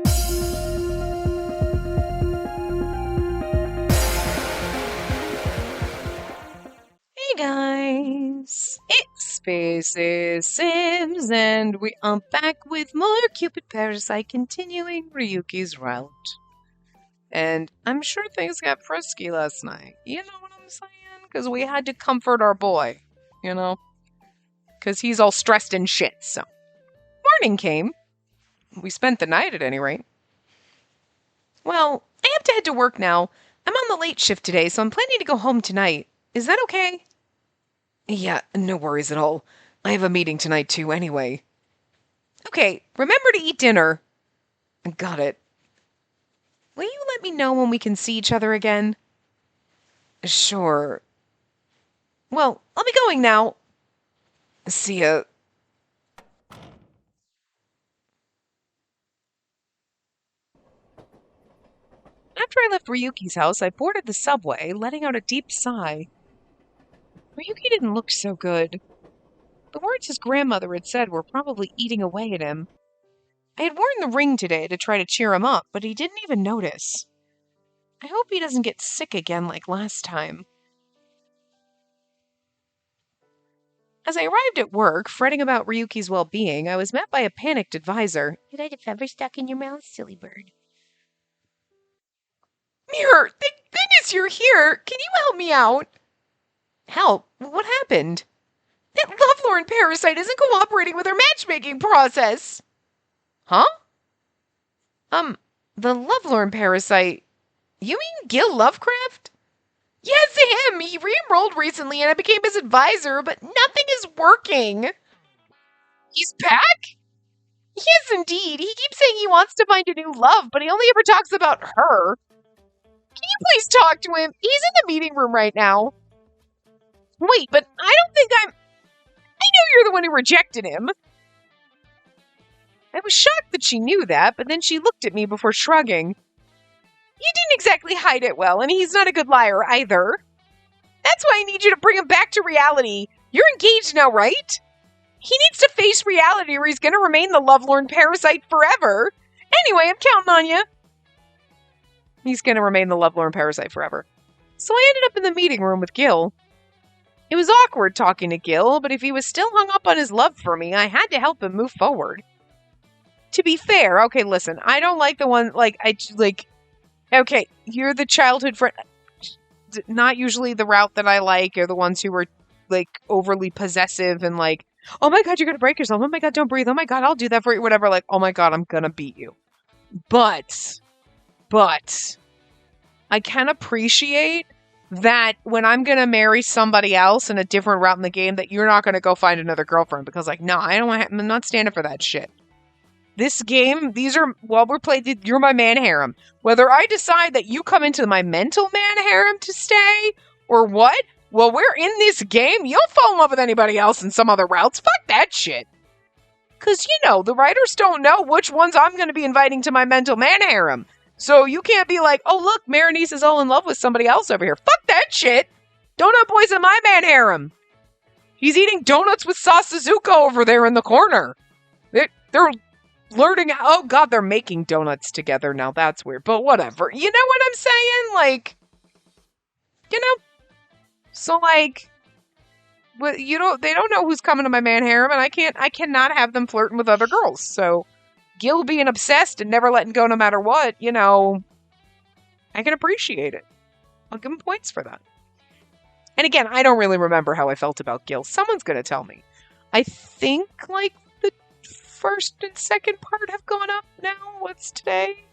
Hey guys, it's Spaces Sims, and we are back with more Cupid Parasite, continuing Ryuki's route. And I'm sure things got frisky last night. You know what I'm saying? Because we had to comfort our boy, you know? Because he's all stressed and shit, so. Morning came. We spent the night at any rate. Well, I have to head to work now. I'm on the late shift today, so I'm planning to go home tonight. Is that okay? Yeah, no worries at all. I have a meeting tonight too, anyway. Okay, remember to eat dinner. Got it. Will you let me know when we can see each other again? Sure. Well, I'll be going now. See ya. After I left Ryuki's house, I boarded the subway, letting out a deep sigh. Ryuki didn't look so good. The words his grandmother had said were probably eating away at him. I had worn the ring today to try to cheer him up, but he didn't even notice. I hope he doesn't get sick again like last time. As I arrived at work, fretting about Ryuki's well-being, I was met by a panicked advisor. You had a feather stuck in your mouth, silly bird. Mirror, thank goodness you're here! Can you help me out? Help? What happened? That lovelorn parasite isn't cooperating with our matchmaking process! Huh? The lovelorn parasite... You mean Gil Lovecraft? Yes, him! He re-enrolled recently and I became his advisor, but nothing is working! He's back? Yes, indeed. He keeps saying he wants to find a new love, but he only ever talks about her. Can you please talk to him? He's in the meeting room right now. Wait, but I don't think I know you're the one who rejected him. I was shocked that she knew that, but then she looked at me before shrugging. You didn't exactly hide it well, and he's not a good liar either. That's why I need you to bring him back to reality. You're engaged now, right? He needs to face reality or he's going to remain the lovelorn parasite forever. Anyway, I'm counting on you. He's going to remain the lovelorn parasite forever. So I ended up in the meeting room with Gil. It was awkward talking to Gil, but if he was still hung up on his love for me, I had to help him move forward. To be fair, okay, listen, I don't like the one, okay, you're the childhood friend. Not usually the route that I like, are the ones who are, overly possessive and oh my god, you're gonna break yourself. Oh my god, don't breathe. Oh my god, I'll do that for you. Whatever, oh my god, I'm gonna beat you. But, I can appreciate that when I'm gonna marry somebody else in a different route in the game, that you're not gonna go find another girlfriend, because, no, I'm not standing for that shit. This game, we're playing, you're my man harem. Whether I decide that you come into my mental man harem to stay, or what, well, we're in this game, you'll fall in love with anybody else in some other routes. Fuck that shit. Because, the writers don't know which ones I'm going to be inviting to my mental man harem. So you can't be like, oh, look, Marinice is all in love with somebody else over here. Fuck that shit. Donut Boy's in my man harem. He's eating donuts with Sauce Suzuka over there in the corner. They're learning, oh god, they're making donuts together now. That's weird, but whatever. You know what I'm saying? So but they don't know who's coming to my man harem, and I cannot have them flirting with other girls. So Gil being obsessed and never letting go no matter what, I can appreciate it. I'll give him points for that. And again, I don't really remember how I felt about Gil. Someone's gonna tell me. I think the first and second part have gone up now. What's today?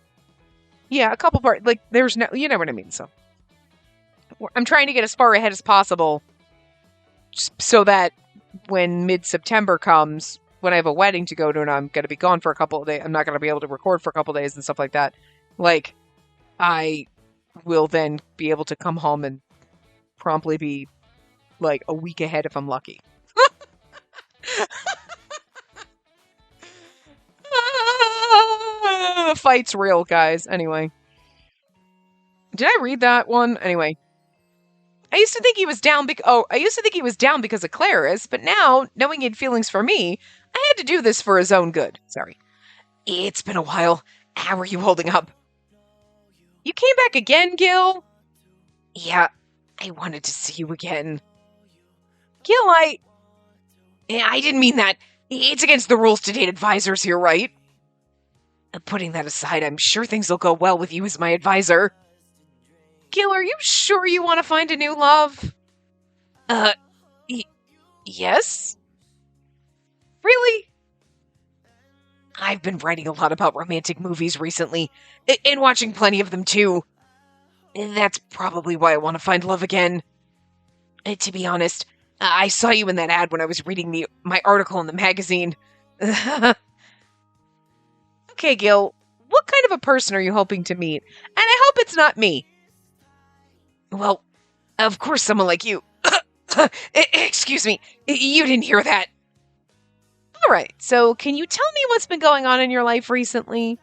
Yeah, a couple parts. There's no, you know what I mean. So I'm trying to get as far ahead as possible so that when mid-September comes, when I have a wedding to go to and I'm going to be gone for a couple of days, I'm not going to be able to record for a couple of days and stuff like that. I will then be able to come home and promptly be a week ahead if I'm lucky. The fight's real, guys. Anyway. Did I read that one? Anyway. I used to think he was down because of Claris, but now, knowing he had feelings for me, I had to do this for his own good. Sorry. It's been a while. How are you holding up? You came back again, Gil? Yeah, I wanted to see you again. Gil, I didn't mean that. It's against the rules to date advisors here, right? Putting that aside, I'm sure things will go well with you as my advisor. Gil, are you sure you want to find a new love? Yes? Really? I've been writing a lot about romantic movies recently, and watching plenty of them too. That's probably why I want to find love again. To be honest, I saw you in that ad when I was reading my article in the magazine. Okay, Gil, what kind of a person are you hoping to meet? And I hope it's not me. Well, of course someone like you. Excuse me, you didn't hear that. Alright, so can you tell me what's been going on in your life recently?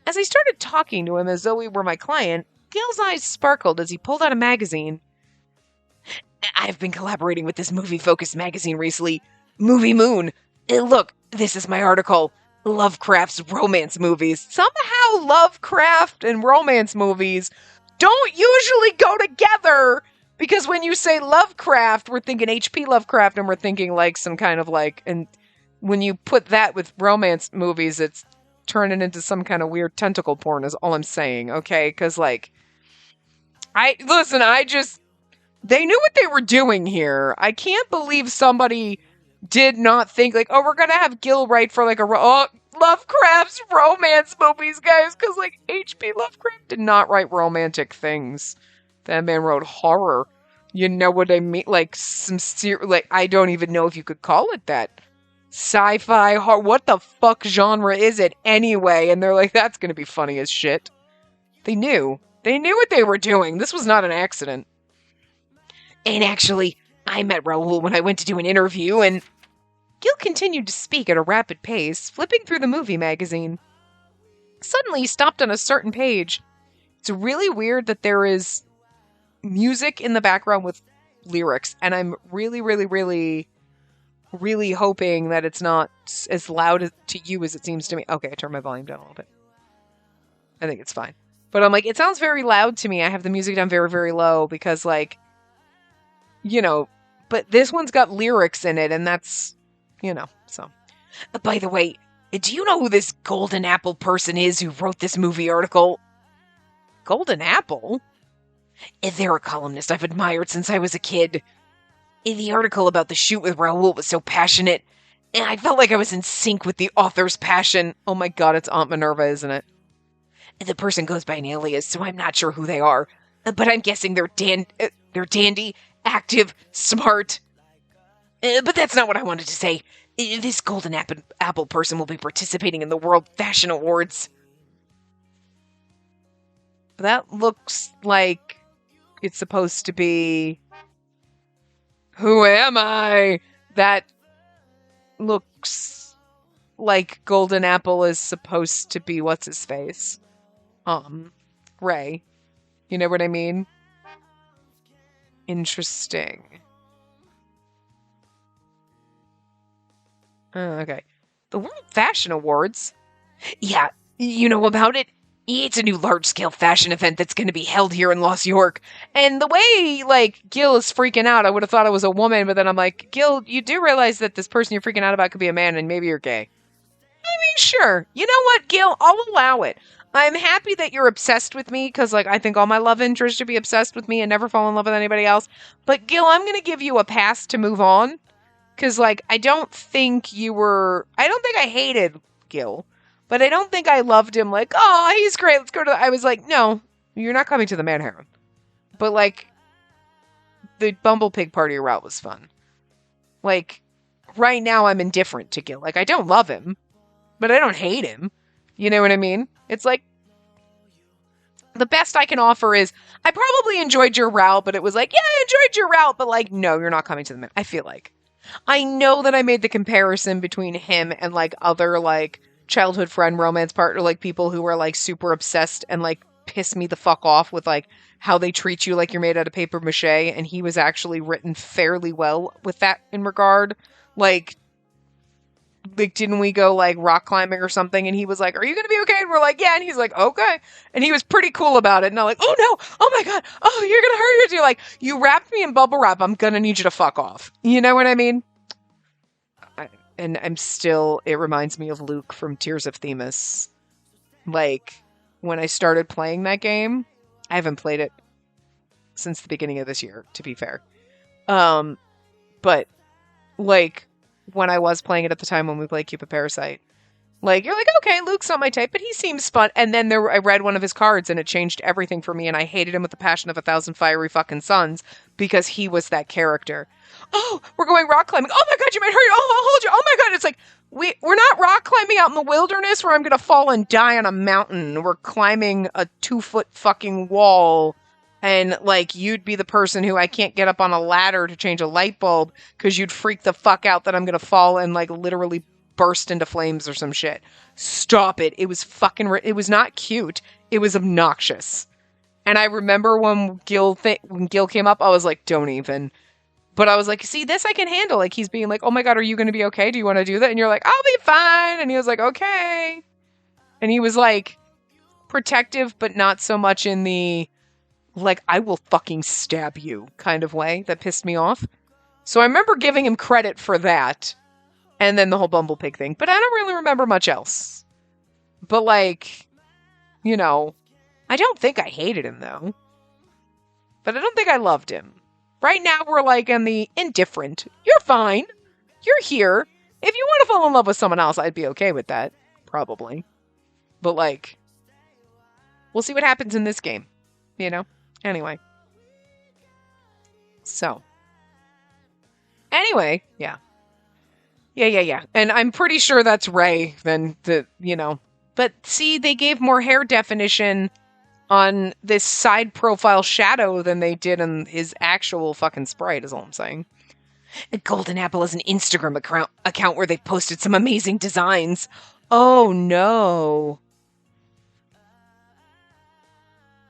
As I started talking to him as though he were my client, Gil's eyes sparkled as he pulled out a magazine. I've been collaborating with this movie-focused magazine recently, Movie Moon. Look, this is my article, Lovecraft's Romance Movies. Somehow Lovecraft and romance movies don't usually go together, because when you say Lovecraft, we're thinking H.P. Lovecraft, and we're thinking like some kind of like, and when you put that with romance movies, it's turning into some kind of weird tentacle porn is all I'm saying, okay? Because like, they knew what they were doing here. I can't believe somebody did not think, like, oh, we're gonna have Gil write for, like, Lovecraft's romance movies, guys, because, like, H.P. Lovecraft did not write romantic things. That man wrote horror. You know what I mean? Like, I don't even know if you could call it that. Sci-fi, horror, what the fuck genre is it anyway? And they're like, that's gonna be funny as shit. They knew. They knew what they were doing. This was not an accident. And actually, I met Raoul when I went to do an interview, and Gil continued to speak at a rapid pace, flipping through the movie magazine. Suddenly, he stopped on a certain page. It's really weird that there is music in the background with lyrics, and I'm really, really, really, really hoping that it's not as loud to you as it seems to me. Okay, I turned my volume down a little bit. I think it's fine. But I'm like, it sounds very loud to me. I have the music down very, very low because, like, you know, but this one's got lyrics in it, and that's, you know, so. By the way, do you know who this Golden Apple person is who wrote this movie article? Golden Apple? They're a columnist I've admired since I was a kid. The article about the shoot with Raoul was so passionate, and I felt like I was in sync with the author's passion. Oh my god, it's Aunt Minerva, isn't it? The person goes by an alias, so I'm not sure who they are, but I'm guessing they're dandy, active, smart. But that's not what I wanted to say. This Golden Apple person will be participating in the World Fashion Awards. That looks like it's supposed to be... Who am I? That looks like Golden Apple is supposed to be what's-his-face? Ray. You know what I mean? Interesting. Okay. The World Fashion Awards? Yeah, you know about it? It's a new large-scale fashion event that's going to be held here in Los York. And the way, like, Gil is freaking out, I would have thought it was a woman, but then I'm like, Gil, you do realize that this person you're freaking out about could be a man, and maybe you're gay. I mean, sure. You know what, Gil? I'll allow it. I'm happy that you're obsessed with me, because, like, I think all my love interests should be obsessed with me and never fall in love with anybody else. But, Gil, I'm going to give you a pass to move on. Because, like, I don't think I hated Gil. But I don't think I loved him like, oh, he's great, let's go to I was like, no, you're not coming to the man harem. But, like, the Bumble Pig Party route was fun. Like, right now I'm indifferent to Gil. Like, I don't love him, but I don't hate him. You know what I mean? It's like, the best I can offer is, I probably enjoyed your route, but it was like, yeah, I enjoyed your route, but like, no, you're not coming to the man. I feel like. I know that I made the comparison between him and, like, other, like, childhood friend romance partner, like people who are like super obsessed and like piss me the fuck off with like how they treat you like you're made out of paper mache, and he was actually written fairly well with that in regard. Like, didn't we go like rock climbing or something? And he was like, are you going to be okay? And we're like, yeah. And he's like, okay. And he was pretty cool about it. And I'm like, oh no, oh my God, oh, you're going to hurt yourself. You're like, you wrapped me in bubble wrap. I'm going to need you to fuck off. You know what I mean? And I'm still, it reminds me of Luke from Tears of Themis. Like, when I started playing that game, I haven't played it since the beginning of this year, to be fair. But, like, when I was playing it at the time when we played Cupid Parasite, like, you're like, okay, Luke's not my type, but he seems fun. And then I read one of his cards, and it changed everything for me, and I hated him with the passion of 1,000 fiery fucking suns, because he was that character. Oh, we're going rock climbing. Oh my God, you might hurt you. Oh, I'll hold you. Oh my God. It's like, we're not rock climbing out in the wilderness where I'm going to fall and die on a mountain. We're climbing a 2-foot fucking wall. And like, you'd be the person who I can't get up on a ladder to change a light bulb because you'd freak the fuck out that I'm going to fall and like literally burst into flames or some shit. Stop it. It was fucking, it was not cute. It was obnoxious. And I remember when Gil came up, I was like, don't even. But I was like, see, this I can handle. Like, he's being like, oh my God, are you going to be okay? Do you want to do that? And you're like, I'll be fine. And he was like, okay. And he was like protective, but not so much in the, like, I will fucking stab you kind of way that pissed me off. So I remember giving him credit for that. And then the whole Bumble Pig thing. But I don't really remember much else. But like, you know, I don't think I hated him though. But I don't think I loved him. Right now, we're like in the indifferent. You're fine. You're here. If you want to fall in love with someone else, I'd be okay with that. Probably. But like, we'll see what happens in this game. You know? Anyway. So. Anyway, yeah. Yeah. And I'm pretty sure that's Ray than the, you know. But see, they gave more hair definition on this side profile shadow than they did on his actual fucking sprite, is all I'm saying. Golden Apple is an Instagram account where they posted some amazing designs. Oh no.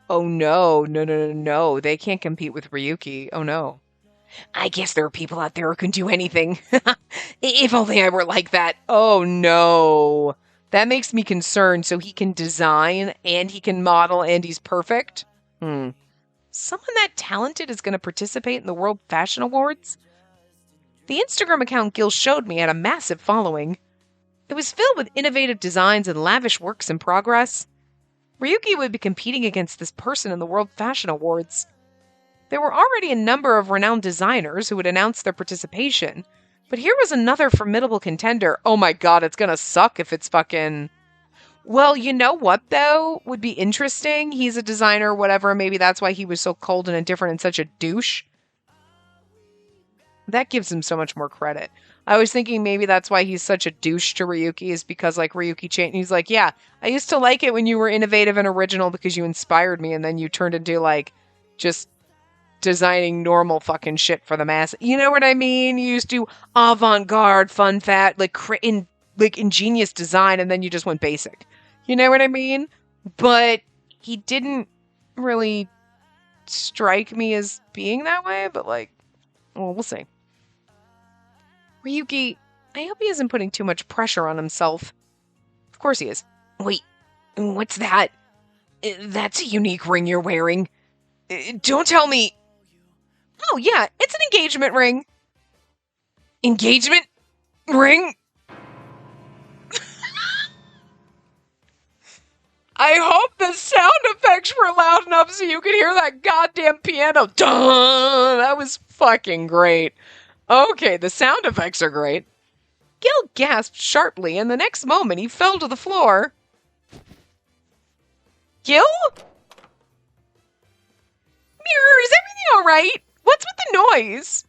Oh no. No. They can't compete with Ryuki. Oh no. I guess there are people out there who can do anything. If only I were like that. Oh no. That makes me concerned. So he can design and he can model and he's perfect? Someone that talented is going to participate in the World Fashion Awards? The Instagram account Gil showed me had a massive following. It was filled with innovative designs and lavish works in progress. Ryuki would be competing against this person in the World Fashion Awards. There were already a number of renowned designers who would announce their participation, but here was another formidable contender. Oh my God, it's gonna suck if it's fucking... Well, you know what, though, would be interesting? He's a designer, whatever, maybe that's why he was so cold and indifferent and such a douche. That gives him so much more credit. I was thinking maybe that's why he's such a douche to Ryuki, is because, like, Ryuki changed. He's like, yeah, I used to like it when you were innovative and original because you inspired me, and then you turned into, like, just designing normal fucking shit for the mass. You know what I mean? You used to do avant-garde, fun, fat, like ingenious design, and then you just went basic. You know what I mean? But he didn't really strike me as being that way, but like, well, we'll see. Ryuki, I hope he isn't putting too much pressure on himself. Of course he is. Wait, what's that? That's a unique ring you're wearing. Don't tell me. Oh, yeah, it's an engagement ring. Engagement ring? I hope the sound effects were loud enough so you could hear that goddamn piano. Dun! That was fucking great. Okay, the sound effects are great. Gil gasped sharply, and the next moment he fell to the floor. Gil? Mirror, is everything all right? What's with the noise?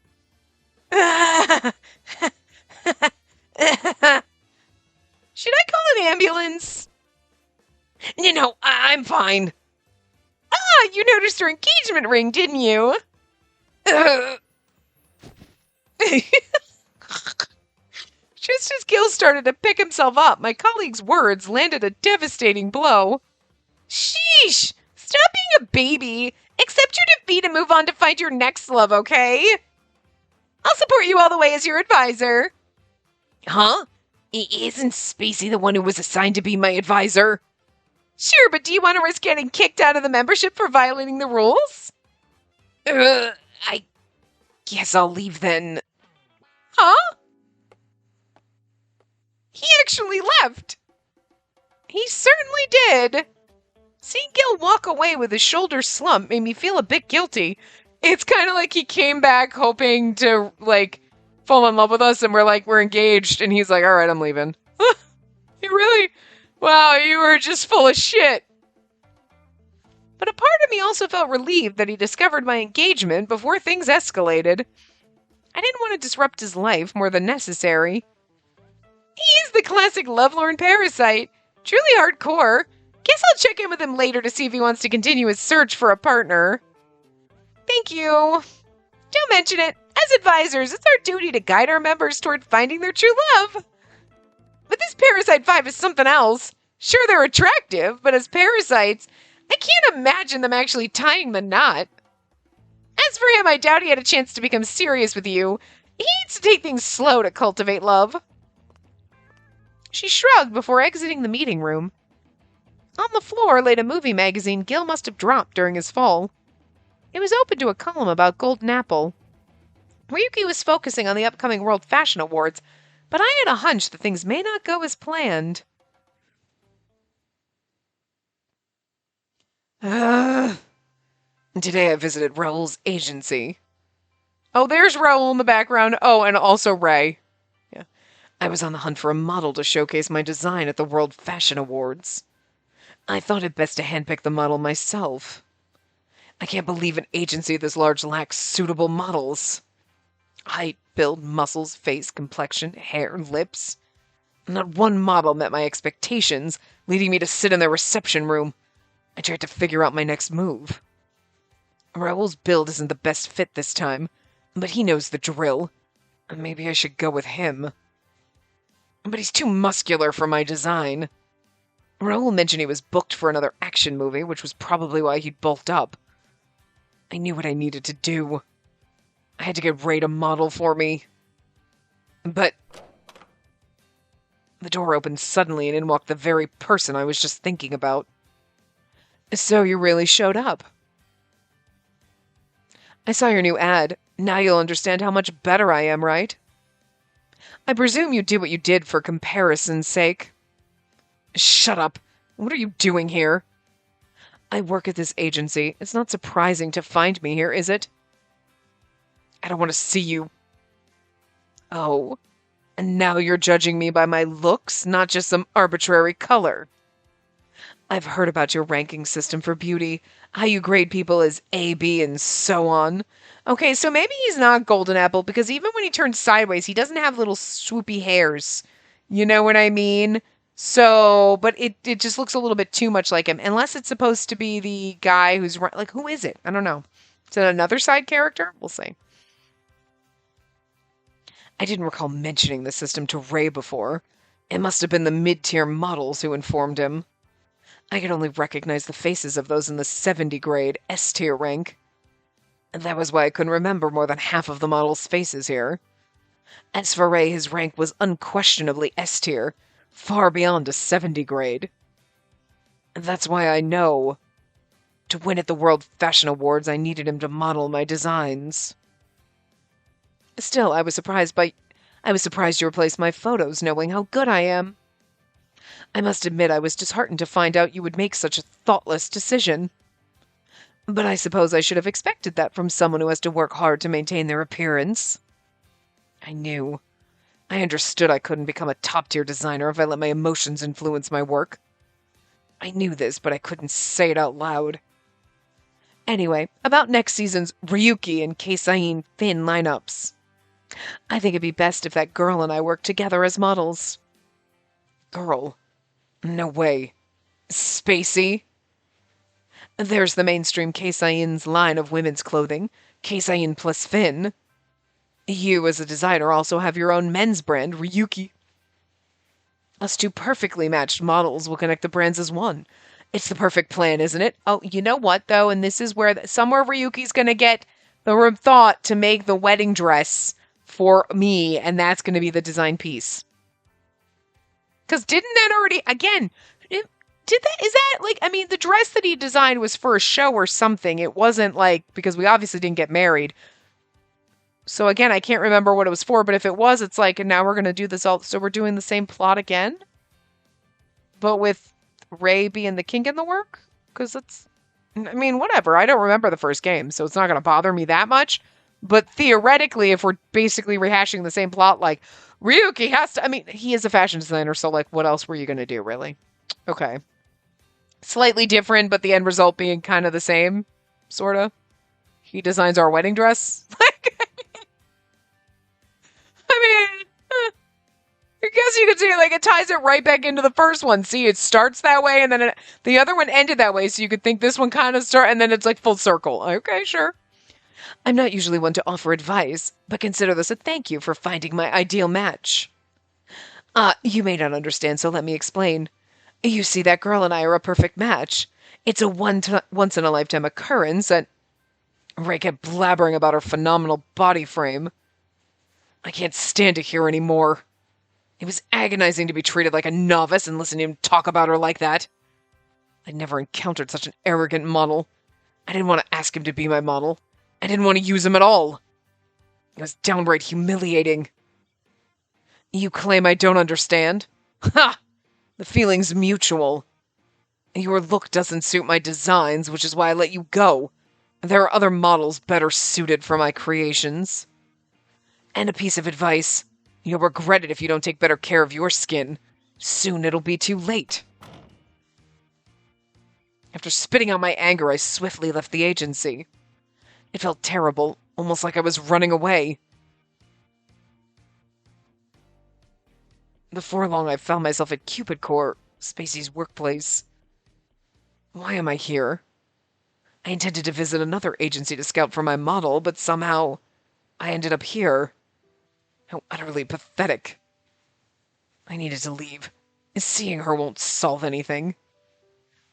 Should I call an ambulance? No, I'm fine. Ah, you noticed her engagement ring, didn't you? Just as Gil started to pick himself up, my colleague's words landed a devastating blow. Sheesh! Stop being a baby! Accept your defeat and move on to find your next love, okay? I'll support you all the way as your advisor. Huh? Isn't Spacey the one who was assigned to be my advisor? Sure, but do you want to risk getting kicked out of the membership for violating the rules? I guess I'll leave then. Huh? He actually left. He certainly did. Seeing Gil walk away with his shoulders slumped made me feel a bit guilty. It's kind of like he came back hoping to, fall in love with us, and we're engaged, and he's like, all right, I'm leaving. You really? Wow, you were just full of shit. But a part of me also felt relieved that he discovered my engagement before things escalated. I didn't want to disrupt his life more than necessary. He is the classic lovelorn parasite, truly hardcore. Guess I'll check in with him later to see if he wants to continue his search for a partner. Thank you. Don't mention it. As advisors, it's our duty to guide our members toward finding their true love. But this Parasite 5 is something else. Sure, they're attractive, but as parasites, I can't imagine them actually tying the knot. As for him, I doubt he had a chance to become serious with you. He needs to take things slow to cultivate love. She shrugged before exiting the meeting room. On the floor laid a movie magazine Gil must have dropped during his fall. It was open to a column about Golden Apple. Ryuki was focusing on the upcoming World Fashion Awards, but I had a hunch that things may not go as planned. Today I visited Raoul's agency. Oh, there's Raoul in the background. Oh, and also Ray. Yeah. I was on the hunt for a model to showcase my design at the World Fashion Awards. I thought it best to handpick the model myself. I can't believe an agency this large lacks suitable models. Height, build, muscles, face, complexion, hair, lips. Not one model met my expectations, leading me to sit in their reception room. I tried to figure out my next move. Raoul's build isn't the best fit this time, but he knows the drill. Maybe I should go with him. But he's too muscular for my design. Raoul mentioned he was booked for another action movie, which was probably why he'd bulked up. I knew what I needed to do. I had to get Ray to model for me. But the door opened suddenly and in walked the very person I was just thinking about. So you really showed up. I saw your new ad. Now you'll understand how much better I am, right? I presume you did what you did for comparison's sake. Shut up. What are you doing here? I work at this agency. It's not surprising to find me here, is it? I don't want to see you. Oh, and now you're judging me by my looks, not just some arbitrary color. I've heard about your ranking system for beauty, how you grade people as A, B, and so on. Okay, so maybe he's not Golden Apple, because even when he turns sideways, he doesn't have little swoopy hairs. You know what I mean? So, but it just looks a little bit too much like him, unless it's supposed to be the guy who's, who is it? I don't know. Is it another side character? We'll see. I didn't recall mentioning the system to Ray before. It must have been the mid-tier models who informed him. I could only recognize the faces of those in the 70 grade S-tier rank. And that was why I couldn't remember more than half of the models' faces here. As for Ray, his rank was unquestionably S-tier, far beyond a 70 grade. And that's why I know. To win at the World Fashion Awards, I needed him to model my designs. Still, I was surprised you replaced my photos, knowing how good I am. I must admit I was disheartened to find out you would make such a thoughtless decision. But I suppose I should have expected that from someone who has to work hard to maintain their appearance. I knew. I understood I couldn't become a top-tier designer if I let my emotions influence my work. I knew this, but I couldn't say it out loud. Anyway, about next season's Ryuki and Keisain Thin lineups. I think it'd be best if that girl and I work together as models. Girl? No way. Spacey? There's the mainstream Keisain's line of women's clothing, Keisain plus Finn. You, as a designer, also have your own men's brand, Ryuki. Us two perfectly matched models will connect the brands as one. It's the perfect plan, isn't it? Oh, you know what, though? And this is where somewhere Ryuki's going to get the thought to make the wedding dress for me, and that's going to be the design piece. Because didn't that already, again, did that, is that like, I mean, the dress that he designed was for a show or something. It wasn't like, because we obviously didn't get married. So again, I can't remember what it was for, but if it was, it's like, and now we're going to do this all, so we're doing the same plot again? But with Ray being the kink in the work? Because it's, I mean, whatever. I don't remember the first game, so it's not going to bother me that much. But theoretically, if we're basically rehashing the same plot, like, Ryuki has to, I mean, he is a fashion designer, so like, what else were you going to do, really? Okay. Slightly different, but the end result being kind of the same, sort of. He designs our wedding dress. Like, I mean, I guess you could see, like, it ties it right back into the first one. See, it starts that way, and then the other one ended that way, so you could think this one kind of start, and then it's like full circle. Okay, sure. I'm not usually one to offer advice, but consider this a thank you for finding my ideal match. You may not understand, so let me explain. You see, that girl and I are a perfect match. It's a once-in-a-lifetime occurrence, and Ray kept blabbering about her phenomenal body frame. I can't stand to hear any more. It was agonizing to be treated like a novice and listen to him talk about her like that. I'd never encountered such an arrogant model. I didn't want to ask him to be my model. I didn't want to use him at all. It was downright humiliating. You claim I don't understand? Ha! The feeling's mutual. Your look doesn't suit my designs, which is why I let you go. There are other models better suited for my creations. And a piece of advice. You'll regret it if you don't take better care of your skin. Soon it'll be too late. After spitting out my anger, I swiftly left the agency. It felt terrible, almost like I was running away. Before long, I found myself at Cupid Corps, Spacey's workplace. Why am I here? I intended to visit another agency to scout for my model, but somehow I ended up here. How utterly pathetic. I needed to leave. Seeing her won't solve anything.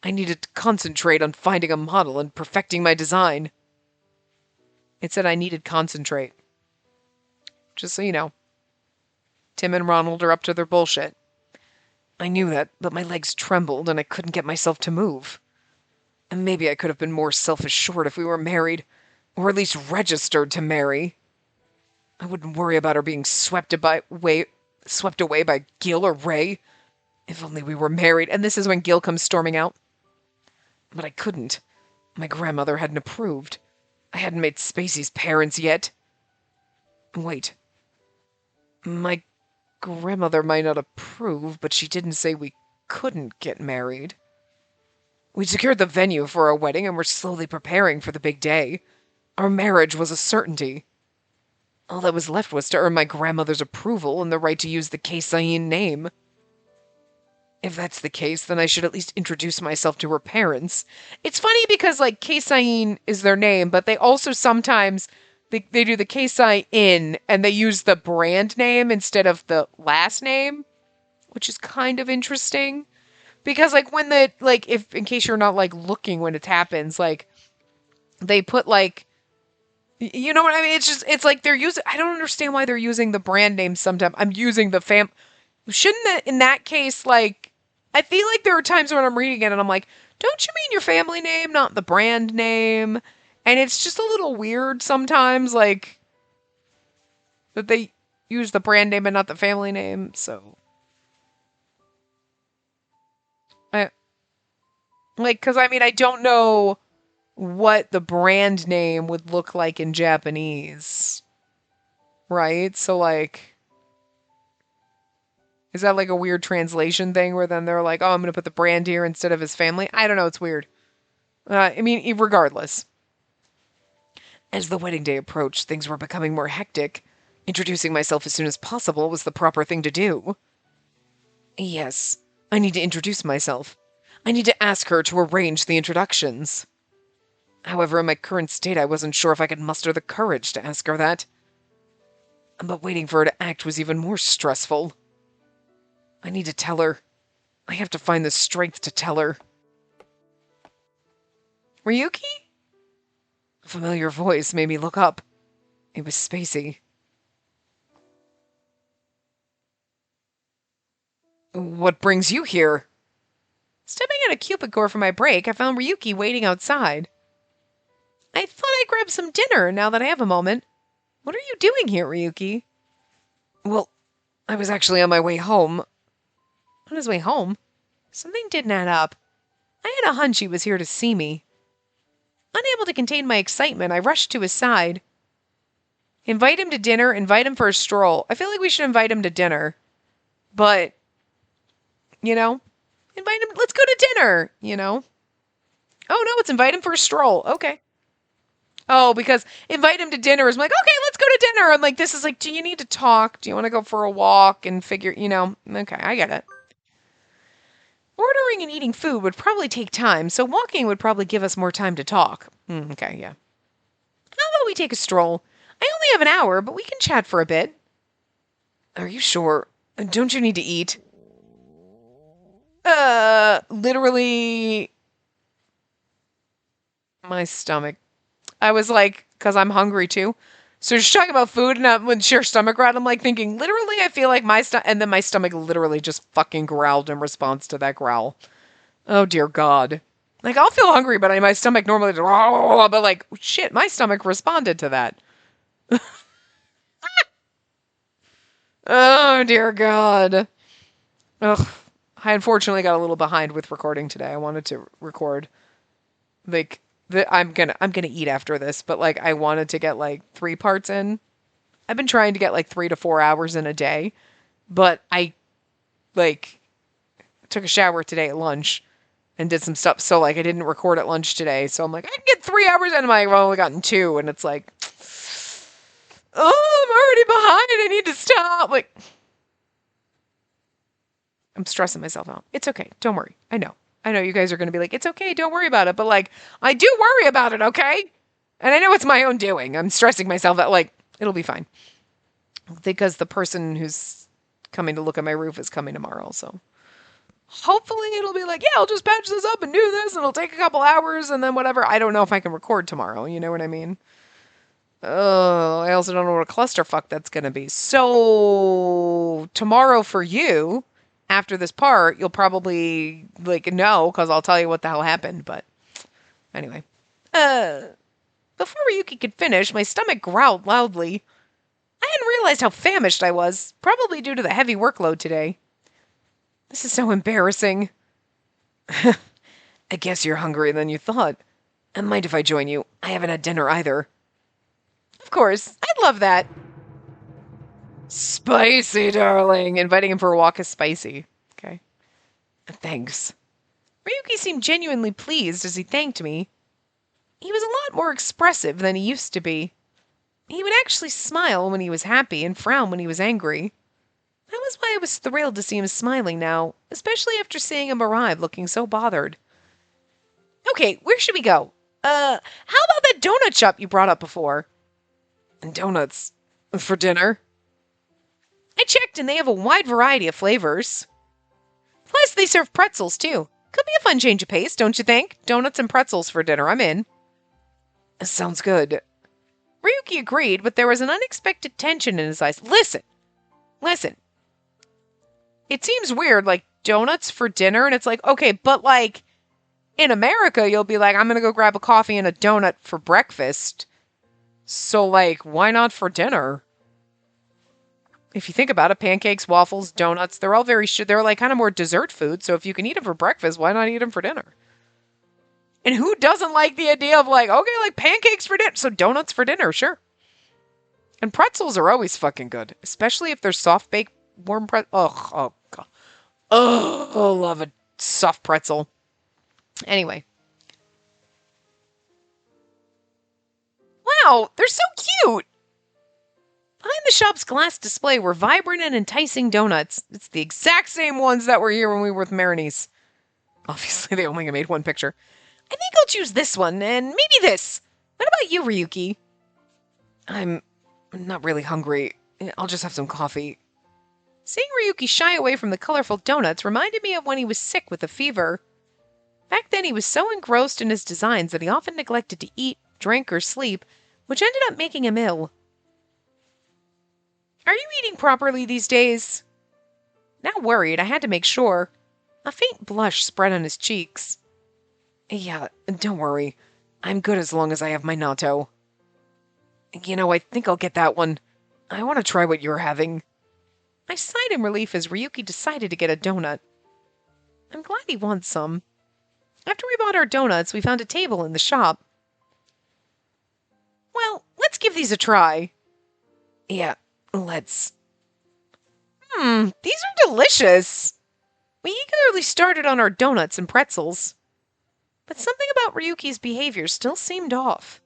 I needed to concentrate on finding a model and perfecting my design. It said I needed concentrate. Just so you know. Tim and Ronald are up to their bullshit. I knew that, but my legs trembled and I couldn't get myself to move. And maybe I could have been more self-assured if we were married, or at least registered to marry. I wouldn't worry about her being swept away by Gil or Ray. If only we were married. And this is when Gil comes storming out. But I couldn't. My grandmother hadn't approved. I hadn't made Spacey's parents yet. Wait. My grandmother might not approve, but she didn't say we couldn't get married. We secured the venue for our wedding and were slowly preparing for the big day. Our marriage was a certainty. All that was left was to earn my grandmother's approval and the right to use the Keisain name. If that's the case, then I should at least introduce myself to her parents. It's funny because, like, Keisain is their name, but they also sometimes, they do the Keisai-in, and they use the brand name instead of the last name, which is kind of interesting. Because, like, when the, like, if, in case you're not, like, looking when it happens, like, they put, like, you know what I mean? It's just, it's like they're using, I don't understand why they're using the brand name sometimes. I'm using the shouldn't that, in that case, like, I feel like there are times when I'm reading it and I'm like, don't you mean your family name, not the brand name? And it's just a little weird sometimes, like, that they use the brand name and not the family name, so. Because, I mean, I don't know what the brand name would look like in Japanese. Right? So, like, is that like a weird translation thing where then they're like, oh, I'm going to put the brand here instead of his family? I don't know. It's weird. I mean, regardless. As the wedding day approached, things were becoming more hectic. Introducing myself as soon as possible was the proper thing to do. Yes, I need to introduce myself. I need to ask her to arrange the introductions. However, in my current state, I wasn't sure if I could muster the courage to ask her that. But waiting for her to act was even more stressful. I need to tell her. I have to find the strength to tell her. Ryuki? A familiar voice made me look up. It was Spacey. What brings you here? Stepping out of Cupid core for my break, I found Ryuki waiting outside. I thought I'd grab some dinner now that I have a moment. What are you doing here, Ryuki? Well, I was actually on my way home. On his way home? Something didn't add up. I had a hunch he was here to see me. Unable to contain my excitement, I rushed to his side. Invite him to dinner, invite him for a stroll. I feel like we should invite him to dinner. But, invite him, let's go to dinner, Oh, no, it's invite him for a stroll. Okay. Oh, because invite him to dinner is like, okay, let's go to dinner. And like, this is like, do you need to talk? Do you want to go for a walk and figure, okay, I get it. Ordering and eating food would probably take time, so walking would probably give us more time to talk. Okay, yeah. How about we take a stroll? I only have an hour, but we can chat for a bit. Are you sure? Don't you need to eat? Literally, my stomach. I was like, because I'm hungry too. So she's talking about food and when sheer stomach growled, I'm like thinking, literally, I feel like my stomach, and then my stomach literally just fucking growled in response to that growl. Oh dear God. Like, I'll feel hungry, but my stomach normally just, but like, shit, my stomach responded to that. Oh dear God. Ugh. I unfortunately got a little behind with recording today. I wanted to record, like, I'm gonna eat after this, but like I wanted to get like 3 parts in. I've been trying to get like 3 to 4 hours in a day, but I like took a shower today at lunch and did some stuff. So like I didn't record at lunch today. So I'm like, I can get 3 hours in. I've only gotten 2, and it's like, oh, I'm already behind. I need to stop. Like, I'm stressing myself out. It's okay. Don't worry. I know you guys are going to be like, it's okay. Don't worry about it. But like, I do worry about it. Okay. And I know it's my own doing. I'm stressing myself out. Like, it'll be fine. Because the person who's coming to look at my roof is coming tomorrow. So hopefully it'll be like, yeah, I'll just patch this up and do this. And it'll take a couple hours and then whatever. I don't know if I can record tomorrow. You know what I mean? Oh, I also don't know what a clusterfuck that's going to be. So tomorrow for you, after this part, you'll probably like know because I'll tell you what the hell happened. But anyway, before Ryuki could finish, my stomach growled loudly. I hadn't realized how famished I was, probably due to the heavy workload today. This is so embarrassing. I guess you're hungrier than you thought. And mind if I join you? I haven't had dinner either. Of course, I'd love that. Spicy, darling. Inviting him for a walk is spicy. Okay. Thanks. Ryuki seemed genuinely pleased as he thanked me. He was a lot more expressive than he used to be. He would actually smile when he was happy and frown when he was angry. That was why I was thrilled to see him smiling now, especially after seeing him arrive looking so bothered. Okay, where should we go? How about that donut shop you brought up before? And donuts for dinner? I checked and they have a wide variety of flavors. Plus, they serve pretzels too. Could be a fun change of pace, don't you think? Donuts and pretzels for dinner, I'm in. Sounds good. Ryuki agreed, but there was an unexpected tension in his eyes. Listen. It seems weird, like, donuts for dinner, and it's like, okay, but like, in America, you'll be like, I'm gonna go grab a coffee and a donut for breakfast. So, like, why not for dinner? If you think about it, pancakes, waffles, donuts, they're all they're like kind of more dessert food, so if you can eat them for breakfast, why not eat them for dinner? And who doesn't like the idea of like, okay, like pancakes for dinner, so donuts for dinner, sure. And pretzels are always fucking good, especially if they're soft-baked, warm pretzel. Oh, God. Oh, love a soft pretzel. Anyway. Wow, they're so cute! Behind the shop's glass display were vibrant and enticing donuts. It's the exact same ones that were here when we were with Marini's. Obviously, they only made one picture. I think I'll choose this one, and maybe this. What about you, Ryuki? I'm not really hungry. I'll just have some coffee. Seeing Ryuki shy away from the colorful donuts reminded me of when he was sick with a fever. Back then, he was so engrossed in his designs that he often neglected to eat, drink, or sleep, which ended up making him ill. Are you eating properly these days? Now worried, I had to make sure. A faint blush spread on his cheeks. Yeah, don't worry. I'm good as long as I have my natto. I think I'll get that one. I want to try what you're having. I sighed in relief as Ryuki decided to get a donut. I'm glad he wants some. After we bought our donuts, we found a table in the shop. Well, let's give these a try. Yeah, let's. These are delicious. We eagerly started on our donuts and pretzels. But something about Ryuki's behavior still seemed off.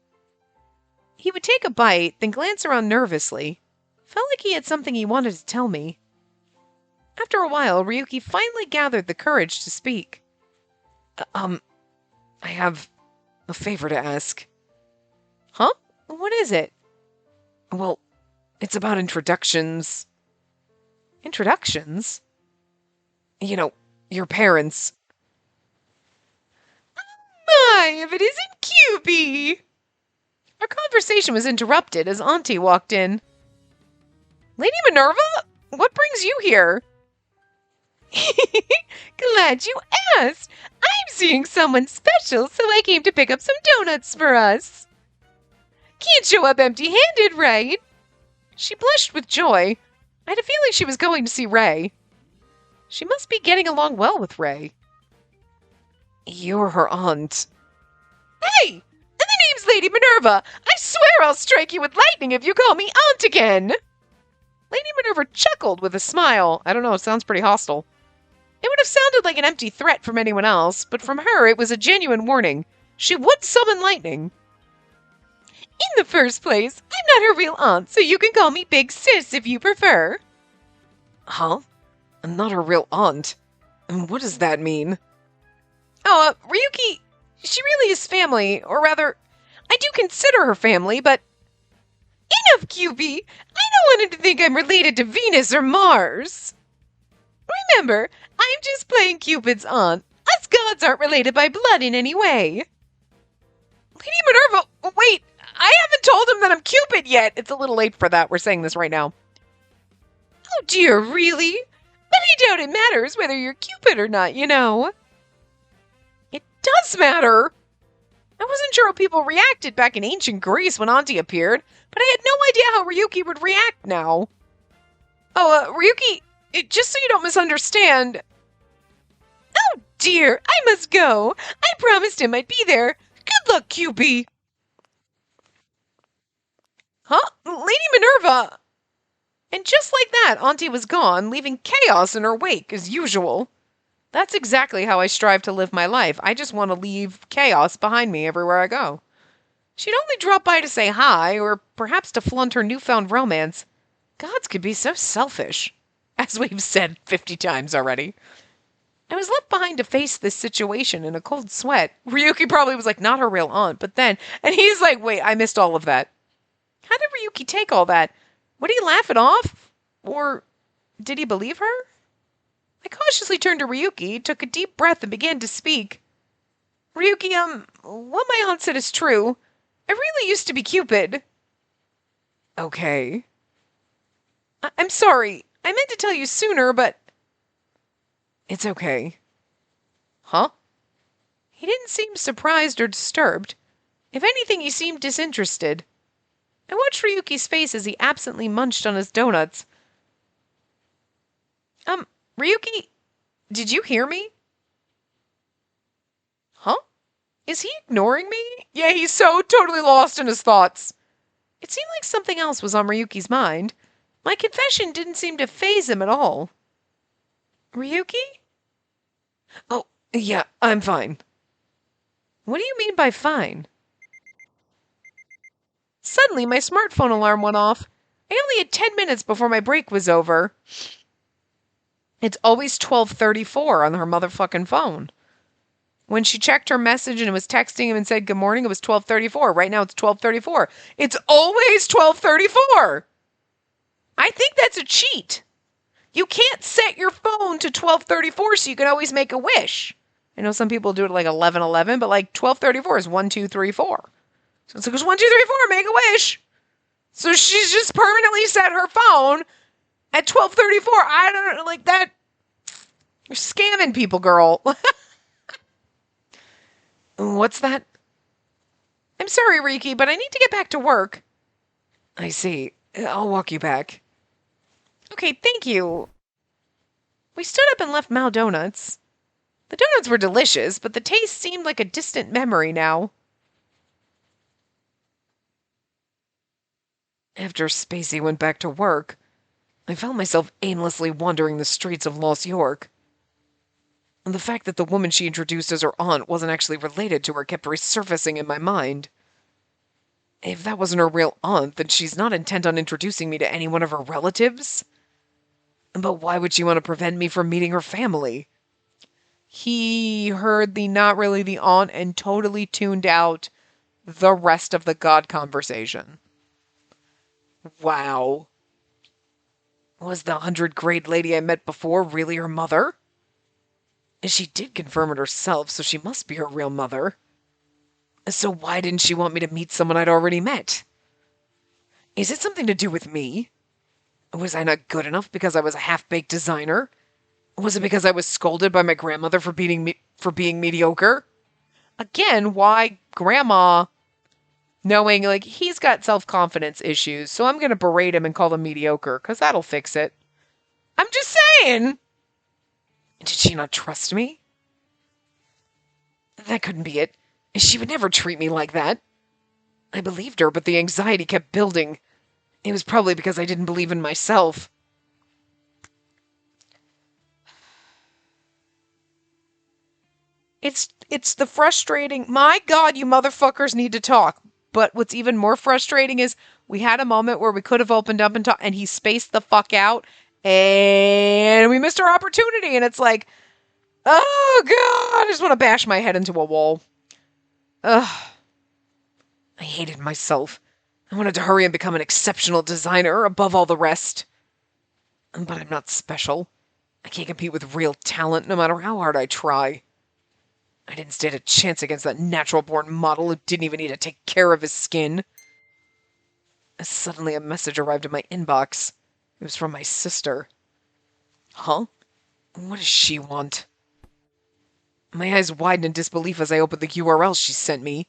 He would take a bite, then glance around nervously. Felt like he had something he wanted to tell me. After a while, Ryuki finally gathered the courage to speak. I have a favor to ask. Huh? What is it? Well, it's about introductions. Introductions? Your parents. My, if it isn't Cupid! Our conversation was interrupted as Auntie walked in. Lady Minerva? What brings you here? Glad you asked. I'm seeing someone special, so I came to pick up some donuts for us. Can't show up empty-handed, right? She blushed with joy. I had a feeling she was going to see Ray. She must be getting along well with Ray. You're her aunt. Hey! And the name's Lady Minerva! I swear I'll strike you with lightning if you call me aunt again! Lady Minerva chuckled with a smile. I don't know, it sounds pretty hostile. It would have sounded like an empty threat from anyone else, but from her it was a genuine warning. She would summon lightning. In the first place, I'm not her real aunt, so you can call me Big Sis if you prefer. Huh? I'm not her real aunt? And what does that mean? Oh, Ryuki, she really is family, or rather, I do consider her family, but... Enough, Cupid! I don't want him to think I'm related to Venus or Mars. Remember, I'm just playing Cupid's aunt. Us gods aren't related by blood in any way. Lady Minerva, wait, I haven't told him that I'm Cupid yet. It's a little late for that. We're saying this right now. Oh dear, really? But I doubt it matters whether you're Cupid or not, It does matter. I wasn't sure how people reacted back in ancient Greece when Auntie appeared, but I had no idea how Ryuki would react now. Oh, Ryuki, just so you don't misunderstand. Oh dear, I must go. I promised him I'd be there. Good luck, Cupid. Huh? Lady Minerva! And just like that, Auntie was gone, leaving chaos in her wake, as usual. That's exactly how I strive to live my life. I just want to leave chaos behind me everywhere I go. She'd only drop by to say hi, or perhaps to flaunt her newfound romance. Gods could be so selfish, as we've said 50 times already. I was left behind to face this situation in a cold sweat. Ryuki probably was like, not her real aunt, but then, and he's like, wait, I missed all of that. How did Ryuki take all that? Would he laugh it off? Or did he believe her? I cautiously turned to Ryuki, took a deep breath, and began to speak. Ryuki, what my aunt said is true. I really used to be Cupid. Okay. I'm sorry. I meant to tell you sooner, but... It's okay. Huh? He didn't seem surprised or disturbed. If anything, he seemed disinterested. I watched Ryuki's face as he absently munched on his donuts. Ryuki, did you hear me? Huh? Is he ignoring me? Yeah, he's so totally lost in his thoughts. It seemed like something else was on Ryuki's mind. My confession didn't seem to faze him at all. Ryuki? Oh, yeah, I'm fine. What do you mean by fine? Suddenly, my smartphone alarm went off. I only had 10 minutes before my break was over. It's always 12:34 on her motherfucking phone. When she checked her message and was texting him and said good morning, it was 12:34. Right now it's 12:34. It's always 12:34. I think that's a cheat. You can't set your phone to 12:34 so you can always make a wish. I know some people do it like 11:11, but like 12:34 is 1, 2, 3, 4. So it's like 1, 2, 3, 4, make a wish. So she's just permanently set her phone at 12:34. I don't know, like that. You're scamming people, girl. What's that? I'm sorry, Riki, but I need to get back to work. I see. I'll walk you back. Okay, thank you. We stood up and left Mal Donuts. The donuts were delicious, but the taste seemed like a distant memory now. After Spacey went back to work, I found myself aimlessly wandering the streets of Lost York. And the fact that the woman she introduced as her aunt wasn't actually related to her kept resurfacing in my mind. If that wasn't her real aunt, then she's not intent on introducing me to any one of her relatives. But why would she want to prevent me from meeting her family? He heard the not really the aunt and totally tuned out the rest of the God conversation. Wow. Was the 100-grade lady I met before really her mother? And she did confirm it herself, so she must be her real mother. So why didn't she want me to meet someone I'd already met? Is it something to do with me? Was I not good enough because I was a half-baked designer? Was it because I was scolded by my grandmother for being mediocre? Again, why Grandma, knowing, like, he's got self-confidence issues, so I'm going to berate him and call him mediocre, because that'll fix it. I'm just saying! Did she not trust me? That couldn't be it. She would never treat me like that. I believed her, but the anxiety kept building. It was probably because I didn't believe in myself. It's the frustrating, my God, you motherfuckers need to talk. But what's even more frustrating is we had a moment where we could have opened up and talked, and he spaced the fuck out, and we missed our opportunity, and it's like, oh God, I just want to bash my head into a wall. Ugh. I hated myself. I wanted to hurry and become an exceptional designer above all the rest. But I'm not special. I can't compete with real talent no matter how hard I try. I didn't stand a chance against that natural-born model who didn't even need to take care of his skin. Suddenly a message arrived in my inbox. It was from my sister. Huh? What does she want? My eyes widened in disbelief as I opened the URL she sent me.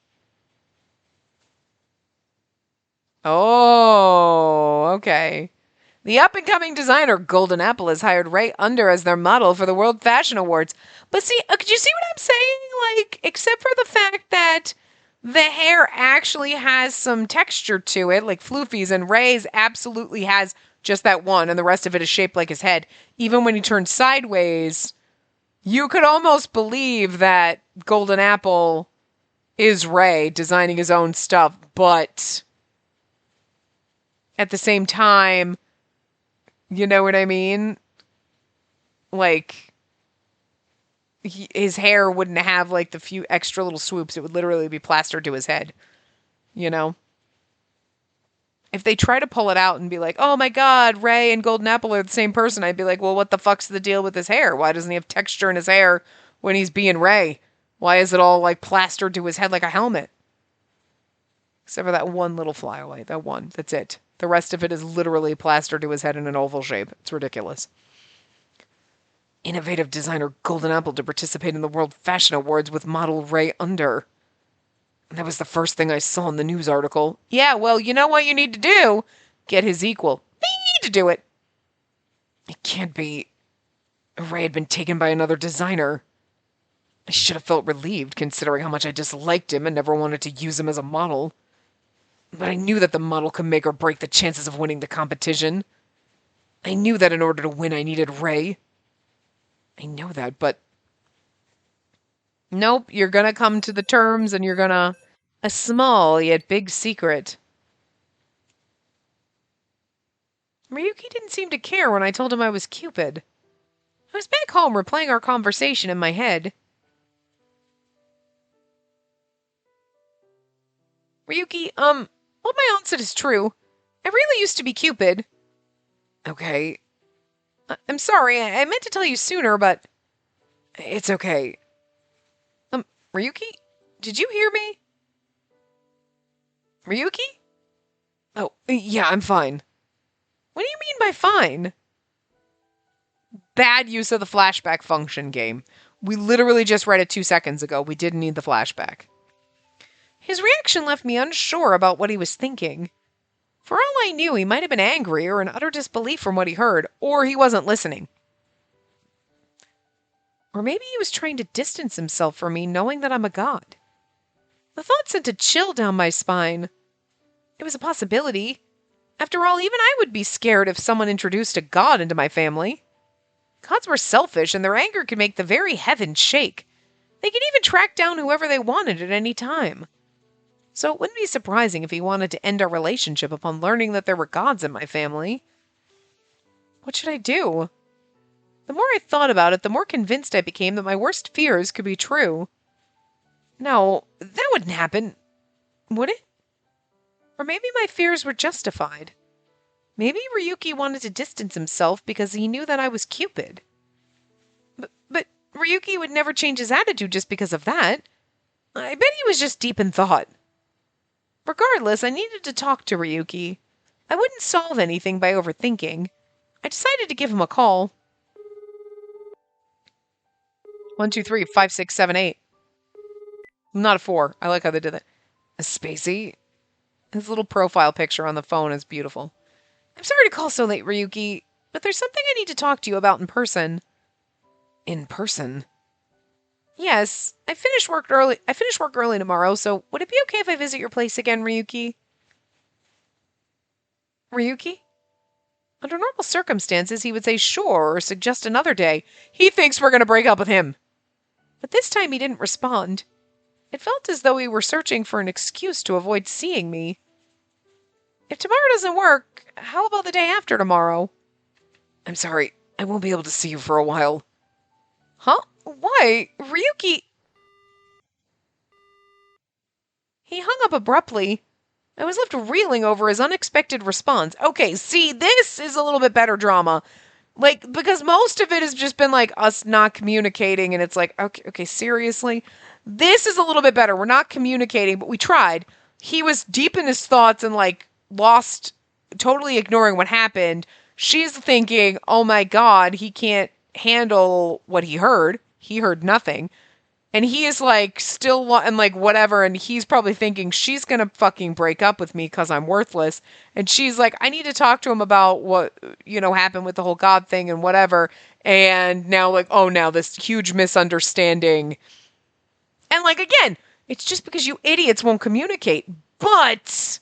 Oh, okay. The up-and-coming designer Golden Apple has hired Ray Under as their model for the World Fashion Awards. But see, could you see what I'm saying? Like, except for the fact that the hair actually has some texture to it, like Floofy's, and Ray's absolutely has just that one, and the rest of it is shaped like his head. Even when he turns sideways, you could almost believe that Golden Apple is Ray designing his own stuff, but at the same time, you know what I mean? Like, his hair wouldn't have, like, the few extra little swoops. It would literally be plastered to his head, you know? If they try to pull it out and be like, oh my God, Ray and Golden Apple are the same person, I'd be like, well, what the fuck's the deal with his hair? Why doesn't he have texture in his hair when he's being Ray? Why is it all, like, plastered to his head like a helmet? Except for that one little flyaway. That one. That's it. The rest of it is literally plastered to his head in an oval shape. It's ridiculous. Innovative designer Golden Apple to participate in the World Fashion Awards with model Ray Under. That was the first thing I saw in the news article. Yeah, well, you know what you need to do? Get his equal. They need to do it. It can't be. Ray had been taken by another designer. I should have felt relieved, considering how much I disliked him and never wanted to use him as a model. But I knew that the model could make or break the chances of winning the competition. I knew that in order to win, I needed Ray. I know that, but... Nope, you're gonna come to the terms and you're gonna... A small yet big secret. Ryuki didn't seem to care when I told him I was Cupid. I was back home replaying our conversation in my head. Ryuki, what my aunt said is true. I really used to be Cupid. Okay. I'm sorry, I meant to tell you sooner, but... It's okay. Ryuki? Did you hear me? Ryuki? Oh, yeah, I'm fine. What do you mean by fine? bad use of the flashback function game. We literally just read it 2 seconds ago. We didn't need the flashback. His reaction left me unsure about what he was thinking. For all I knew, he might have been angry or in utter disbelief from what he heard, or he wasn't listening. Or maybe he was trying to distance himself from me, knowing that I'm a god. The thought sent a chill down my spine. It was a possibility. After all, even I would be scared if someone introduced a god into my family. Gods were selfish, and their anger could make the very heavens shake. They could even track down whoever they wanted at any time. So it wouldn't be surprising if he wanted to end our relationship upon learning that there were gods in my family. What should I do? The more I thought about it, the more convinced I became that my worst fears could be true. No, that wouldn't happen. Would it? Or maybe my fears were justified. Maybe Ryuki wanted to distance himself because he knew that I was Cupid. But Ryuki would never change his attitude just because of that. I bet he was just deep in thought. Regardless, I needed to talk to Ryuki. I wouldn't solve anything by overthinking. I decided to give him a call. 1, 2, 3, 5, 6, 7, 8. Not a 4. I like how they did that. A spacey. His little profile picture on the phone is beautiful. I'm sorry to call so late, Ryuki, but there's something I need to talk to you about in person. In person? Yes, I finish work early tomorrow, so would it be okay if I visit your place again, Ryuki? Ryuki? Under normal circumstances, he would say sure or suggest another day. He thinks we're going to break up with him. But this time he didn't respond. It felt as though he were searching for an excuse to avoid seeing me. If tomorrow doesn't work, how about the day after tomorrow? I'm sorry, I won't be able to see you for a while. Huh? Why? Ryuki... He hung up abruptly. I was left reeling over his unexpected response. Okay, see, this is a little bit better drama. Like, because most of it has just been like us not communicating, and it's like, okay, seriously? This is a little bit better. We're not communicating, but we tried. He was deep in his thoughts and like lost, totally ignoring what happened. She's thinking, oh my God, he can't handle what he heard. He heard nothing. And he is like still and like whatever. And he's probably thinking she's going to fucking break up with me because I'm worthless. And she's like, I need to talk to him about what, happened with the whole God thing and whatever. And now like, oh, now this huge misunderstanding. And like, again, it's just because you idiots won't communicate. But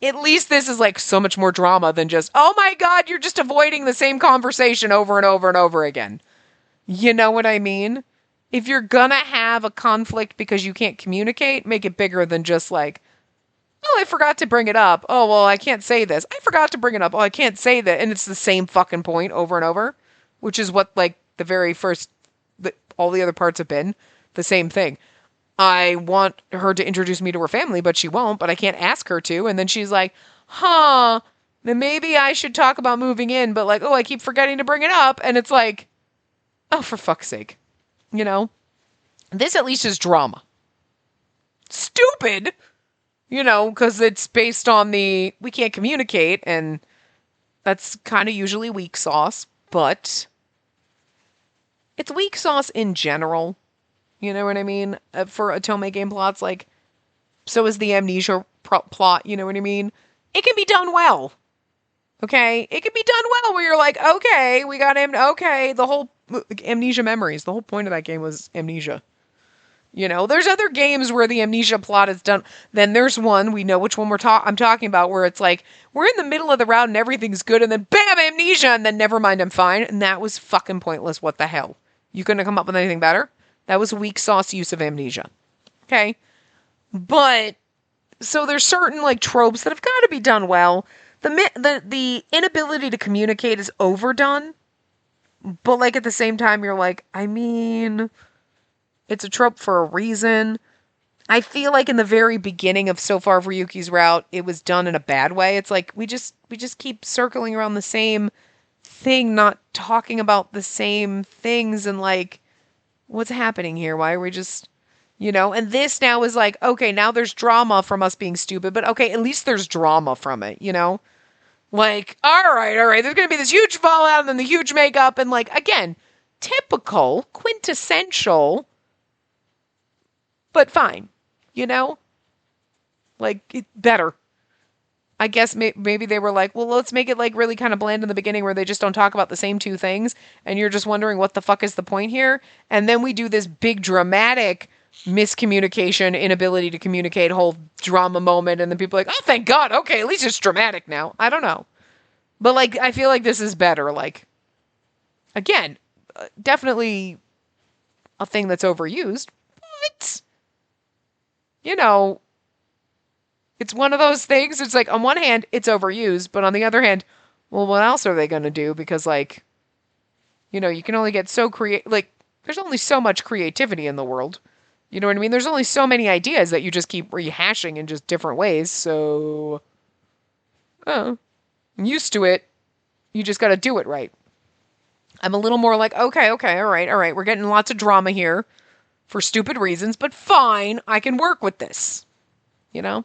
at least this is like so much more drama than just, oh my God, you're just avoiding the same conversation over and over and over again. You know what I mean? If you're gonna have a conflict because you can't communicate, make it bigger than just like, oh, I forgot to bring it up. Oh, well, I can't say this. I forgot to bring it up. Oh, I can't say that. And it's the same fucking point over and over, which is what like the very first, all the other parts have been the same thing. I want her to introduce me to her family, but she won't, but I can't ask her to. And then she's like, then maybe I should talk about moving in, but like, oh, I keep forgetting to bring it up. And it's like, oh, for fuck's sake. This at least is drama. Stupid, because it's based on we can't communicate, and that's kind of usually weak sauce, but it's weak sauce in general. You know what I mean? For Otome game plots, like, so is the amnesia plot, you know what I mean? It can be done well. Okay? It can be done well where you're like, okay, we got him, okay, the whole amnesia memories. The whole point of that game was amnesia. There's other games where the amnesia plot is done. Then there's one, we know which one I'm talking about, where it's like, we're in the middle of the route and everything's good, and then bam, amnesia, and then never mind, I'm fine. And that was fucking pointless. What the hell? You couldn't have come up with anything better? That was weak sauce use of amnesia. Okay? But, so there's certain, like, tropes that have got to be done well. The inability to communicate is overdone. But, like, at the same time, you're like, I mean, it's a trope for a reason. I feel like in the very beginning of So Far Ryuki's route, it was done in a bad way. It's like, we just keep circling around the same thing, not talking about the same things, and, like, what's happening here? Why are we just, and this now is like, okay, now there's drama from us being stupid, but okay, at least there's drama from it, Like, all right, there's going to be this huge fallout and then the huge makeup. And, like, again, typical, quintessential, but fine, you know? Like, better. I guess maybe they were like, well, let's make it like really kind of bland in the beginning where they just don't talk about the same two things. And you're just wondering what the fuck is the point here. And then we do this big dramatic miscommunication, inability to communicate, whole drama moment. And then people are like, oh, thank God. Okay, at least it's dramatic now. I don't know. But like, I feel like this is better. Like, again, definitely a thing that's overused. But, you know, it's one of those things. It's like, on one hand, it's overused, but on the other hand, well, what else are they going to do? Because, like, you know, you can only get so like, there's only so much creativity in the world. You know what I mean? There's only so many ideas that you just keep rehashing in just different ways. So, I'm used to it. You just got to do it right. I'm a little more like, okay, all right. We're getting lots of drama here for stupid reasons, but fine. I can work with this. You know?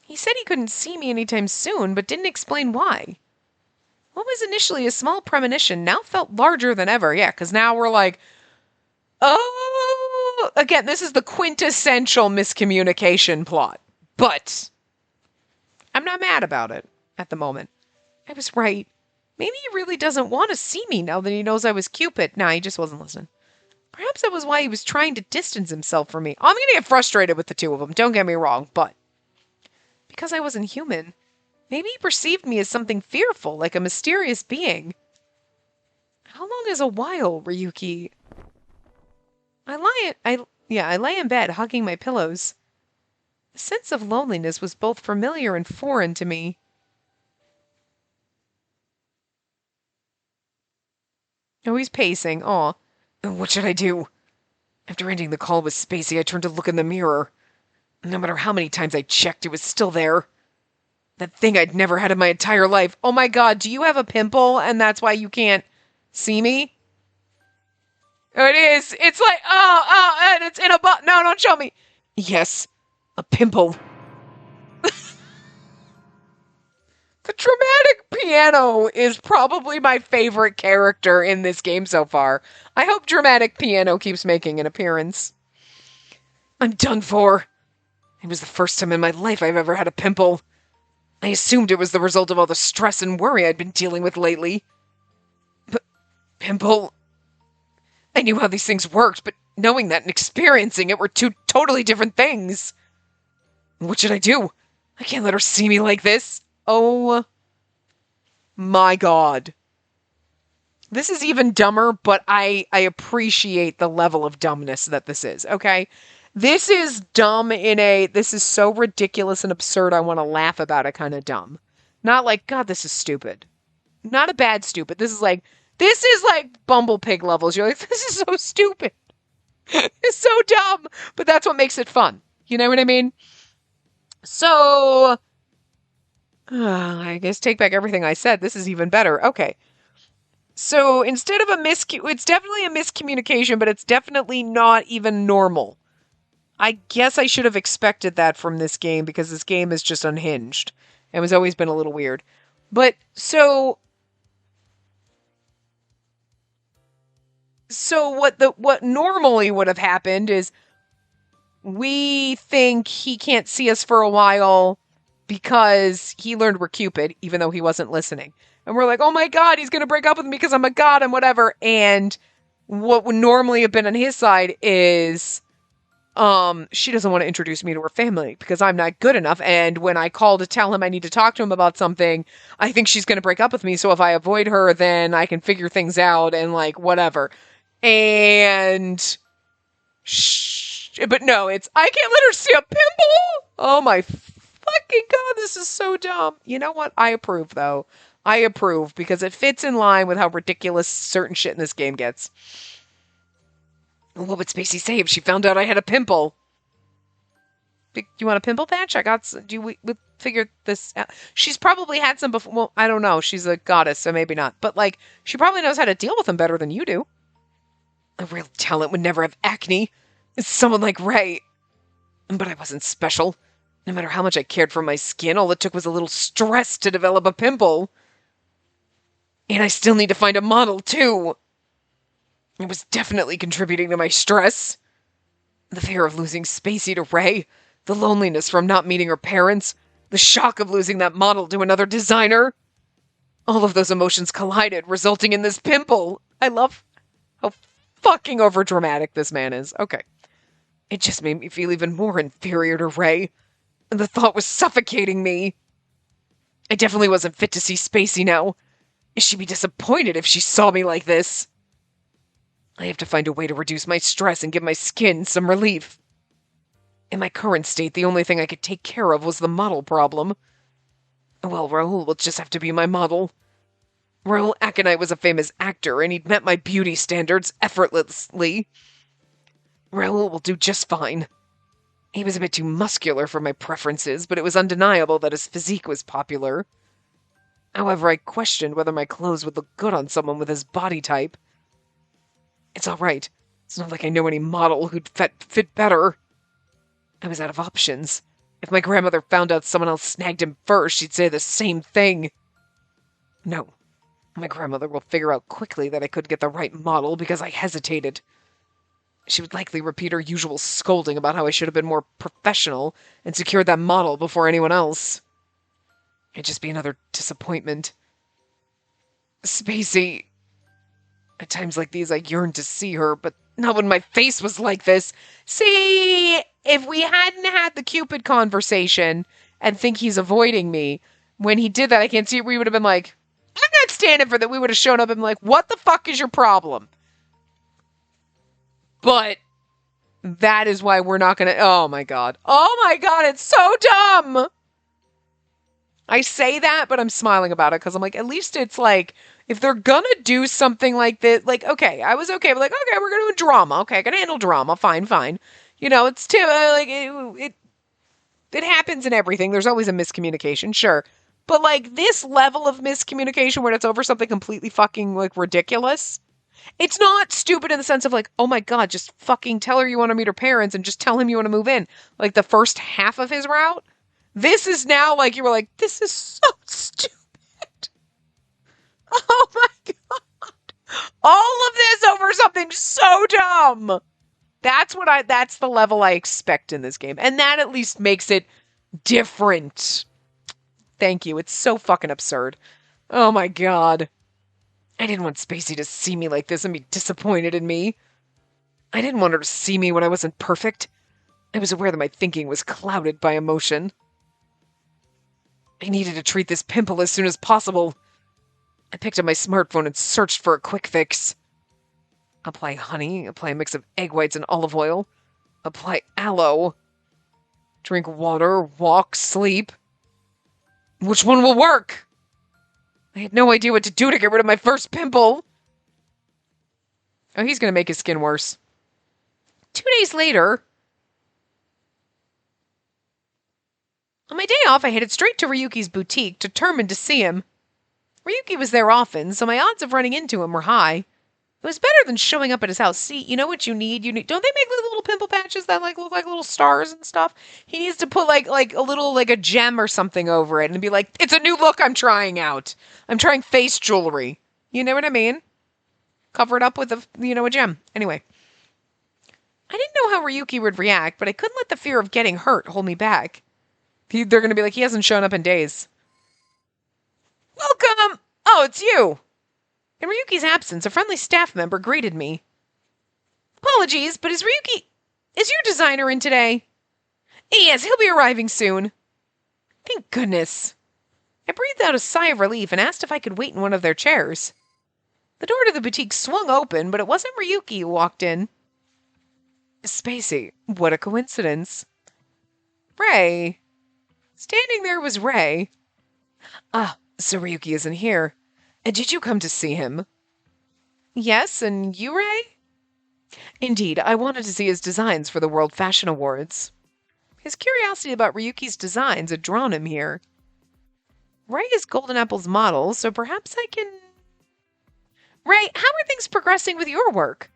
He said he couldn't see me anytime soon, but didn't explain why. What was initially a small premonition now felt larger than ever. Yeah, because now we're like, oh, again, this is the quintessential miscommunication plot. But I'm not mad about it at the moment. I was right. Maybe he really doesn't want to see me now that he knows I was Cupid. Nah, he just wasn't listening. Perhaps that was why he was trying to distance himself from me. I'm going to get frustrated with the two of them, don't get me wrong, but because I wasn't human, maybe he perceived me as something fearful, like a mysterious being. How long is a while, Ryuki? I lay in bed, hugging my pillows. The sense of loneliness was both familiar and foreign to me. Oh, he's pacing. Aw. What should I do? After ending the call with Spacey, I turned to look in the mirror. No matter how many times I checked, it was still there. That thing I'd never had in my entire life. Oh my God, do you have a pimple and that's why you can't see me? Oh, it is. It's like, and it's in a butt. No, don't show me. Yes, a pimple. The dramatic piano is probably my favorite character in this game so far. I hope dramatic piano keeps making an appearance. I'm done for. It was the first time in my life I've ever had a pimple. I assumed it was the result of all the stress and worry I'd been dealing with lately. But pimple... I knew how these things worked, but knowing that and experiencing it were two totally different things. What should I do? I can't let her see me like this. Oh my God. This is even dumber, but I appreciate the level of dumbness that this is, okay? This is dumb this is so ridiculous and absurd I want to laugh about it kind of dumb. Not like, God, this is stupid. Not a bad stupid. This is like Bumble Pig levels. You're like, this is so stupid. It's so dumb, but that's what makes it fun. You know what I mean? So, I guess take back everything I said. This is even better. Okay. So instead of it's definitely a miscommunication, but it's definitely not even normal. I guess I should have expected that from this game because this game is just unhinged and has always been a little weird. But so what normally would have happened is we think he can't see us for a while because he learned we're Cupid, even though he wasn't listening. And we're like, oh my God, he's going to break up with me because I'm a god and whatever. And what would normally have been on his side is, she doesn't want to introduce me to her family because I'm not good enough. And when I call to tell him I need to talk to him about something, I think she's going to break up with me. So if I avoid her, then I can figure things out and like, whatever. And, but no, I can't let her see a pimple. Oh my fucking God, this is so dumb. You know what? I approve though. I approve because it fits in line with how ridiculous certain shit in this game gets. What would Spacey say if she found out I had a pimple? Do you want a pimple patch? We figure this out. She's probably had some before. Well, I don't know. She's a goddess, so maybe not. But like, she probably knows how to deal with them better than you do. A real talent would never have acne. It's someone like Ray. But I wasn't special. No matter how much I cared for my skin, all it took was a little stress to develop a pimple. And I still need to find a model, too. It was definitely contributing to my stress. The fear of losing Spacey to Ray, the loneliness from not meeting her parents, the shock of losing that model to another designer. All of those emotions collided, resulting in this pimple. I love how fucking overdramatic this man is. Okay. It just made me feel even more inferior to Ray. And the thought was suffocating me. I definitely wasn't fit to see Spacey now. She'd be disappointed if she saw me like this. I have to find a way to reduce my stress and give my skin some relief. In my current state, the only thing I could take care of was the model problem. Well, Rahul will just have to be my model. Rahul Aconite was a famous actor, and he'd met my beauty standards effortlessly. Rahul will do just fine. He was a bit too muscular for my preferences, but it was undeniable that his physique was popular. However, I questioned whether my clothes would look good on someone with his body type. It's all right. It's not like I know any model who'd fit better. I was out of options. If my grandmother found out someone else snagged him first, she'd say the same thing. No. My grandmother will figure out quickly that I couldn't get the right model because I hesitated. She would likely repeat her usual scolding about how I should have been more professional and secured that model before anyone else. It'd just be another disappointment. Spacey. At times like these, I yearned to see her, but not when my face was like this. See, if we hadn't had the Cupid conversation and think he's avoiding me, when he did that, I can't see it, we would have been like, I'm not standing for that. We would have shown up and been like, what the fuck is your problem? But that is why we're not going to, oh my God, it's so dumb. I say that, but I'm smiling about it because I'm like, at least it's like, if they're gonna do something like this, like, okay, I was okay, but like, okay, we're gonna do drama. Okay, I can handle drama. Fine. You know, it's like it happens in everything. There's always a miscommunication, sure, but like this level of miscommunication where it's over something completely fucking like ridiculous. It's not stupid in the sense of like, oh my God, just fucking tell her you want to meet her parents and just tell him you want to move in. Like the first half of his route. This is now like you were like, this is so stupid. Oh my God. All of this over something so dumb. That's the level I expect in this game. And that at least makes it different. Thank you. It's so fucking absurd. Oh my God. I didn't want Spacey to see me like this and be disappointed in me. I didn't want her to see me when I wasn't perfect. I was aware that my thinking was clouded by emotion. I needed to treat this pimple as soon as possible. I picked up my smartphone and searched for a quick fix. Apply honey, apply a mix of egg whites and olive oil, apply aloe, drink water, walk, sleep. Which one will work? I had no idea what to do to get rid of my first pimple. Oh, he's going to make his skin worse. 2 days later, on my day off, I headed straight to Ryuki's boutique, determined to see him. Ryuki was there often, so my odds of running into him were high. It was better than showing up at his house. See, you know what you need? Don't they make little pimple patches that like look like little stars and stuff? He needs to put like a little like a gem or something over it and be like, it's a new look I'm trying out. I'm trying face jewelry. You know what I mean? Cover it up with a gem. Anyway. I didn't know how Ryuki would react, but I couldn't let the fear of getting hurt hold me back. They're going to be like, he hasn't shown up in days. Welcome! Oh, it's you! In Ryuki's absence, a friendly staff member greeted me. Apologies, but is your designer in today? Yes, he'll be arriving soon. Thank goodness. I breathed out a sigh of relief and asked if I could wait in one of their chairs. The door to the boutique swung open, but it wasn't Ryuki who walked in. Spacey, what a coincidence. Ray. Standing there was Ray. Ah, so Ryuki isn't here. Did you come to see him? Yes, and you, Ray? Indeed, I wanted to see his designs for the World Fashion Awards. His curiosity about Ryuki's designs had drawn him here. Ray is Golden Apple's model, so perhaps I can... Ray, how are things progressing with your work?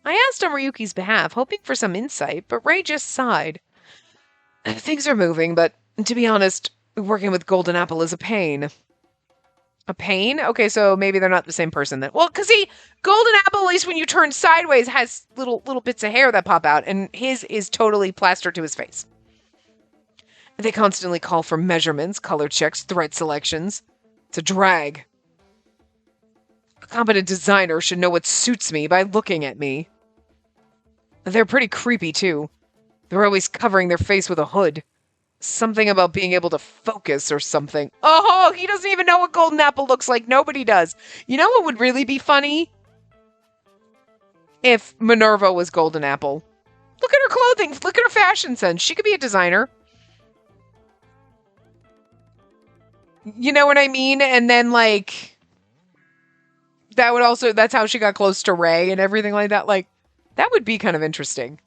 I asked on Ryuki's behalf, hoping for some insight, but Ray just sighed. Things are moving, but to be honest, working with Golden Apple is a pain. A pain? Okay, so maybe they're not the same person then. Well, because see, Golden Apple, at least when you turn sideways, has little bits of hair that pop out, and his is totally plastered to his face. They constantly call for measurements, color checks, thread selections. It's a drag. A competent designer should know what suits me by looking at me. They're pretty creepy, too. They're always covering their face with a hood. Something about being able to focus or something. Oh, he doesn't even know what Golden Apple looks like. Nobody does. You know what would really be funny? If Minerva was Golden Apple. Look at her clothing. Look at her fashion sense. She could be a designer. You know what I mean? And then, like, that's how she got close to Ray and everything like that. Like, that would be kind of interesting.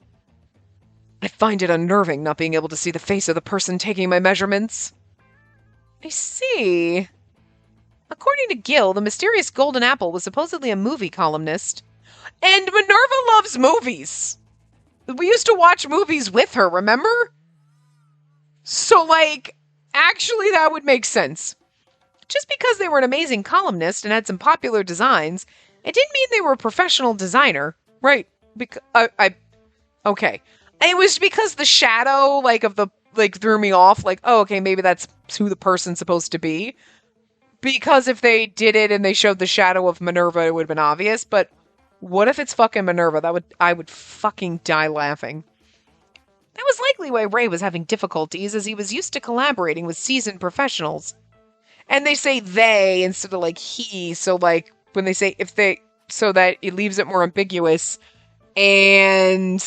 I find it unnerving not being able to see the face of the person taking my measurements. I see. According to Gil, the mysterious Golden Apple was supposedly a movie columnist. And Minerva loves movies. We used to watch movies with her, remember? So, like, actually that would make sense. Just because they were an amazing columnist and had some popular designs, it didn't mean they were a professional designer. Right. Okay. It was because the shadow, threw me off. Like, oh, okay, maybe that's who the person's supposed to be. Because if they did it and they showed the shadow of Minerva, it would have been obvious. But what if it's fucking Minerva? I would fucking die laughing. That was likely why Ray was having difficulties, as he was used to collaborating with seasoned professionals. And they say they instead of, like, he. So, like, when they say if they... So that it leaves it more ambiguous. And...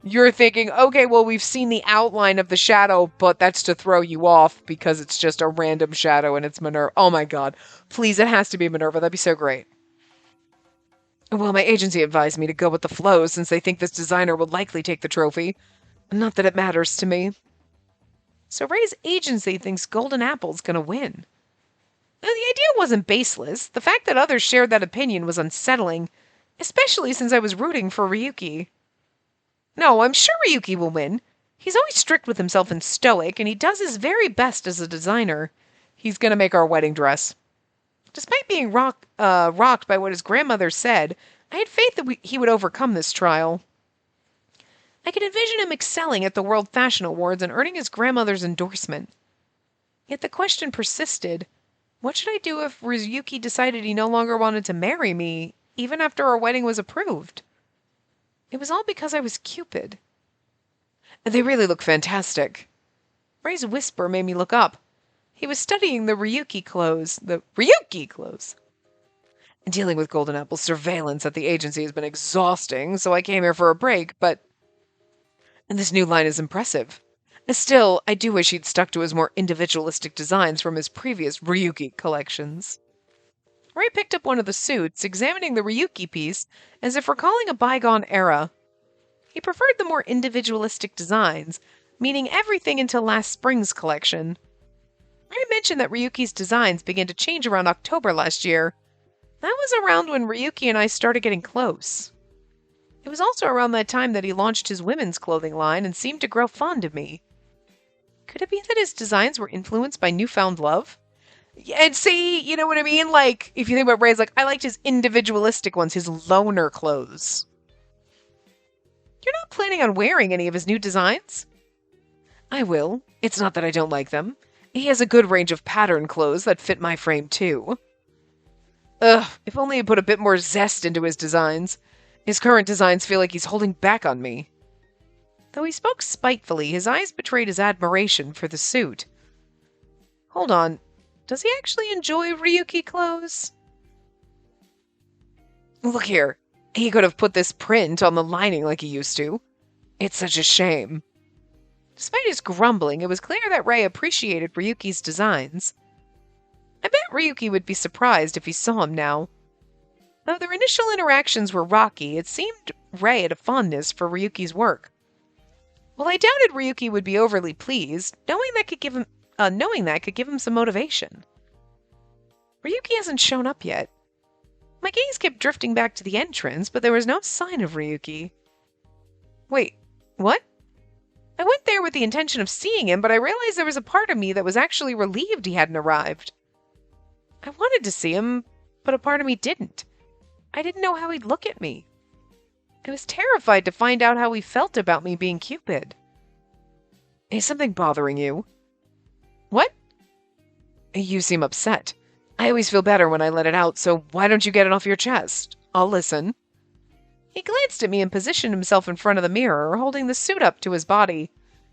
You're thinking, okay, well, we've seen the outline of the shadow, but that's to throw you off because it's just a random shadow and it's Minerva. Oh my god. Please, it has to be Minerva. That'd be so great. Well, my agency advised me to go with the flow since they think this designer will likely take the trophy. Not that it matters to me. So Ray's agency thinks Golden Apple's gonna win. Now, the idea wasn't baseless. The fact that others shared that opinion was unsettling, especially since I was rooting for Ryuki. No, I'm sure Ryuki will win. He's always strict with himself and stoic, and he does his very best as a designer. He's gonna make our wedding dress. Despite being rocked by what his grandmother said, I had faith that he would overcome this trial. I could envision him excelling at the World Fashion Awards and earning his grandmother's endorsement. Yet the question persisted. What should I do if Ryuki decided he no longer wanted to marry me, even after our wedding was approved? It was all because I was Cupid. They really look fantastic. Ray's whisper made me look up. He was studying the Ryuki clothes. Dealing with Golden Apple's surveillance at the agency has been exhausting, so I came here for a break, but... And this new line is impressive. Still, I do wish he'd stuck to his more individualistic designs from his previous Ryuki collections. Ray picked up one of the suits, examining the Ryuki piece as if recalling a bygone era. He preferred the more individualistic designs, meaning everything until last spring's collection. Ray mentioned that Ryuki's designs began to change around October last year. That was around when Ryuki and I started getting close. It was also around that time that he launched his women's clothing line and seemed to grow fond of me. Could it be that his designs were influenced by newfound love? And see, you know what I mean? Like, if you think about Ray's, like, I liked his individualistic ones, his loner clothes. You're not planning on wearing any of his new designs? I will. It's not that I don't like them. He has a good range of pattern clothes that fit my frame, too. Ugh, if only he put a bit more zest into his designs. His current designs feel like he's holding back on me. Though he spoke spitefully, his eyes betrayed his admiration for the suit. Hold on. Does he actually enjoy Ryuki clothes? Look here. He could have put this print on the lining like he used to. It's such a shame. Despite his grumbling, it was clear that Ray appreciated Ryuki's designs. I bet Ryuki would be surprised if he saw him now. Though their initial interactions were rocky, it seemed Ray had a fondness for Ryuki's work. While I doubted Ryuki would be overly pleased, knowing that could give him some motivation. Ryuki hasn't shown up yet. My gaze kept drifting back to the entrance, but there was no sign of Ryuki. Wait, what? I went there with the intention of seeing him, but I realized there was a part of me that was actually relieved he hadn't arrived. I wanted to see him, but a part of me didn't. I didn't know how he'd look at me. I was terrified to find out how he felt about me being Cupid. Is something bothering you? What? You seem upset. I always feel better when I let it out, so why don't you get it off your chest? I'll listen. He glanced at me and positioned himself in front of the mirror, holding the suit up to his body.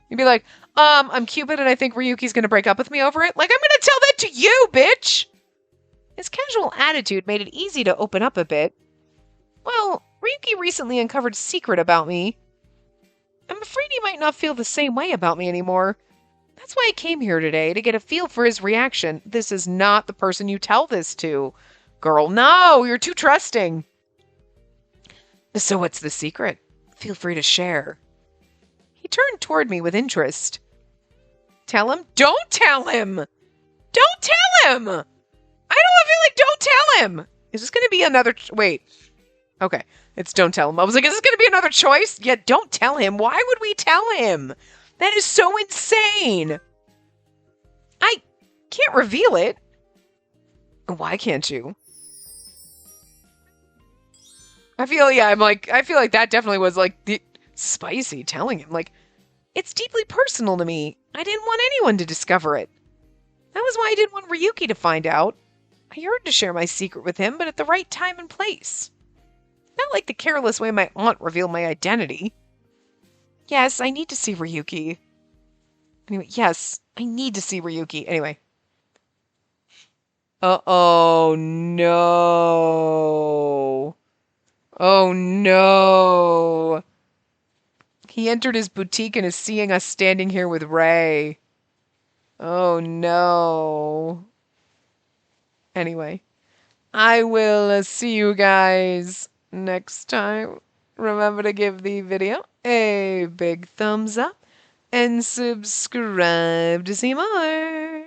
He'd be like, I'm Cupid and I think Ryuki's gonna break up with me over it. Like, I'm gonna tell that to you, bitch! His casual attitude made it easy to open up a bit. Well, Ryuki recently uncovered a secret about me. I'm afraid he might not feel the same way about me anymore. That's why I came here today, to get a feel for his reaction. This is not the person you tell this to. Girl, no, you're too trusting. So what's the secret? Feel free to share. He turned toward me with interest. Tell him? Don't tell him! Don't tell him! I don't feel like don't tell him! Is this going to be another... Wait. Okay, it's don't tell him. I was like, is this going to be another choice? Yeah, don't tell him. Why would we tell him? That is so insane. I can't reveal it. Why can't you? I feel like that definitely was like the spicy telling him. Like, it's deeply personal to me. I didn't want anyone to discover it. That was why I didn't want Ryuki to find out. I yearned to share my secret with him, but at the right time and place. Not like the careless way my aunt revealed my identity. Yes, I need to see Ryuki. Anyway, yes, I need to see Ryuki. Anyway. Oh no. Oh no. He entered his boutique and is seeing us standing here with Ray. Oh no. Anyway, I will see you guys next time. Remember to give the video a big thumbs up and subscribe to see more.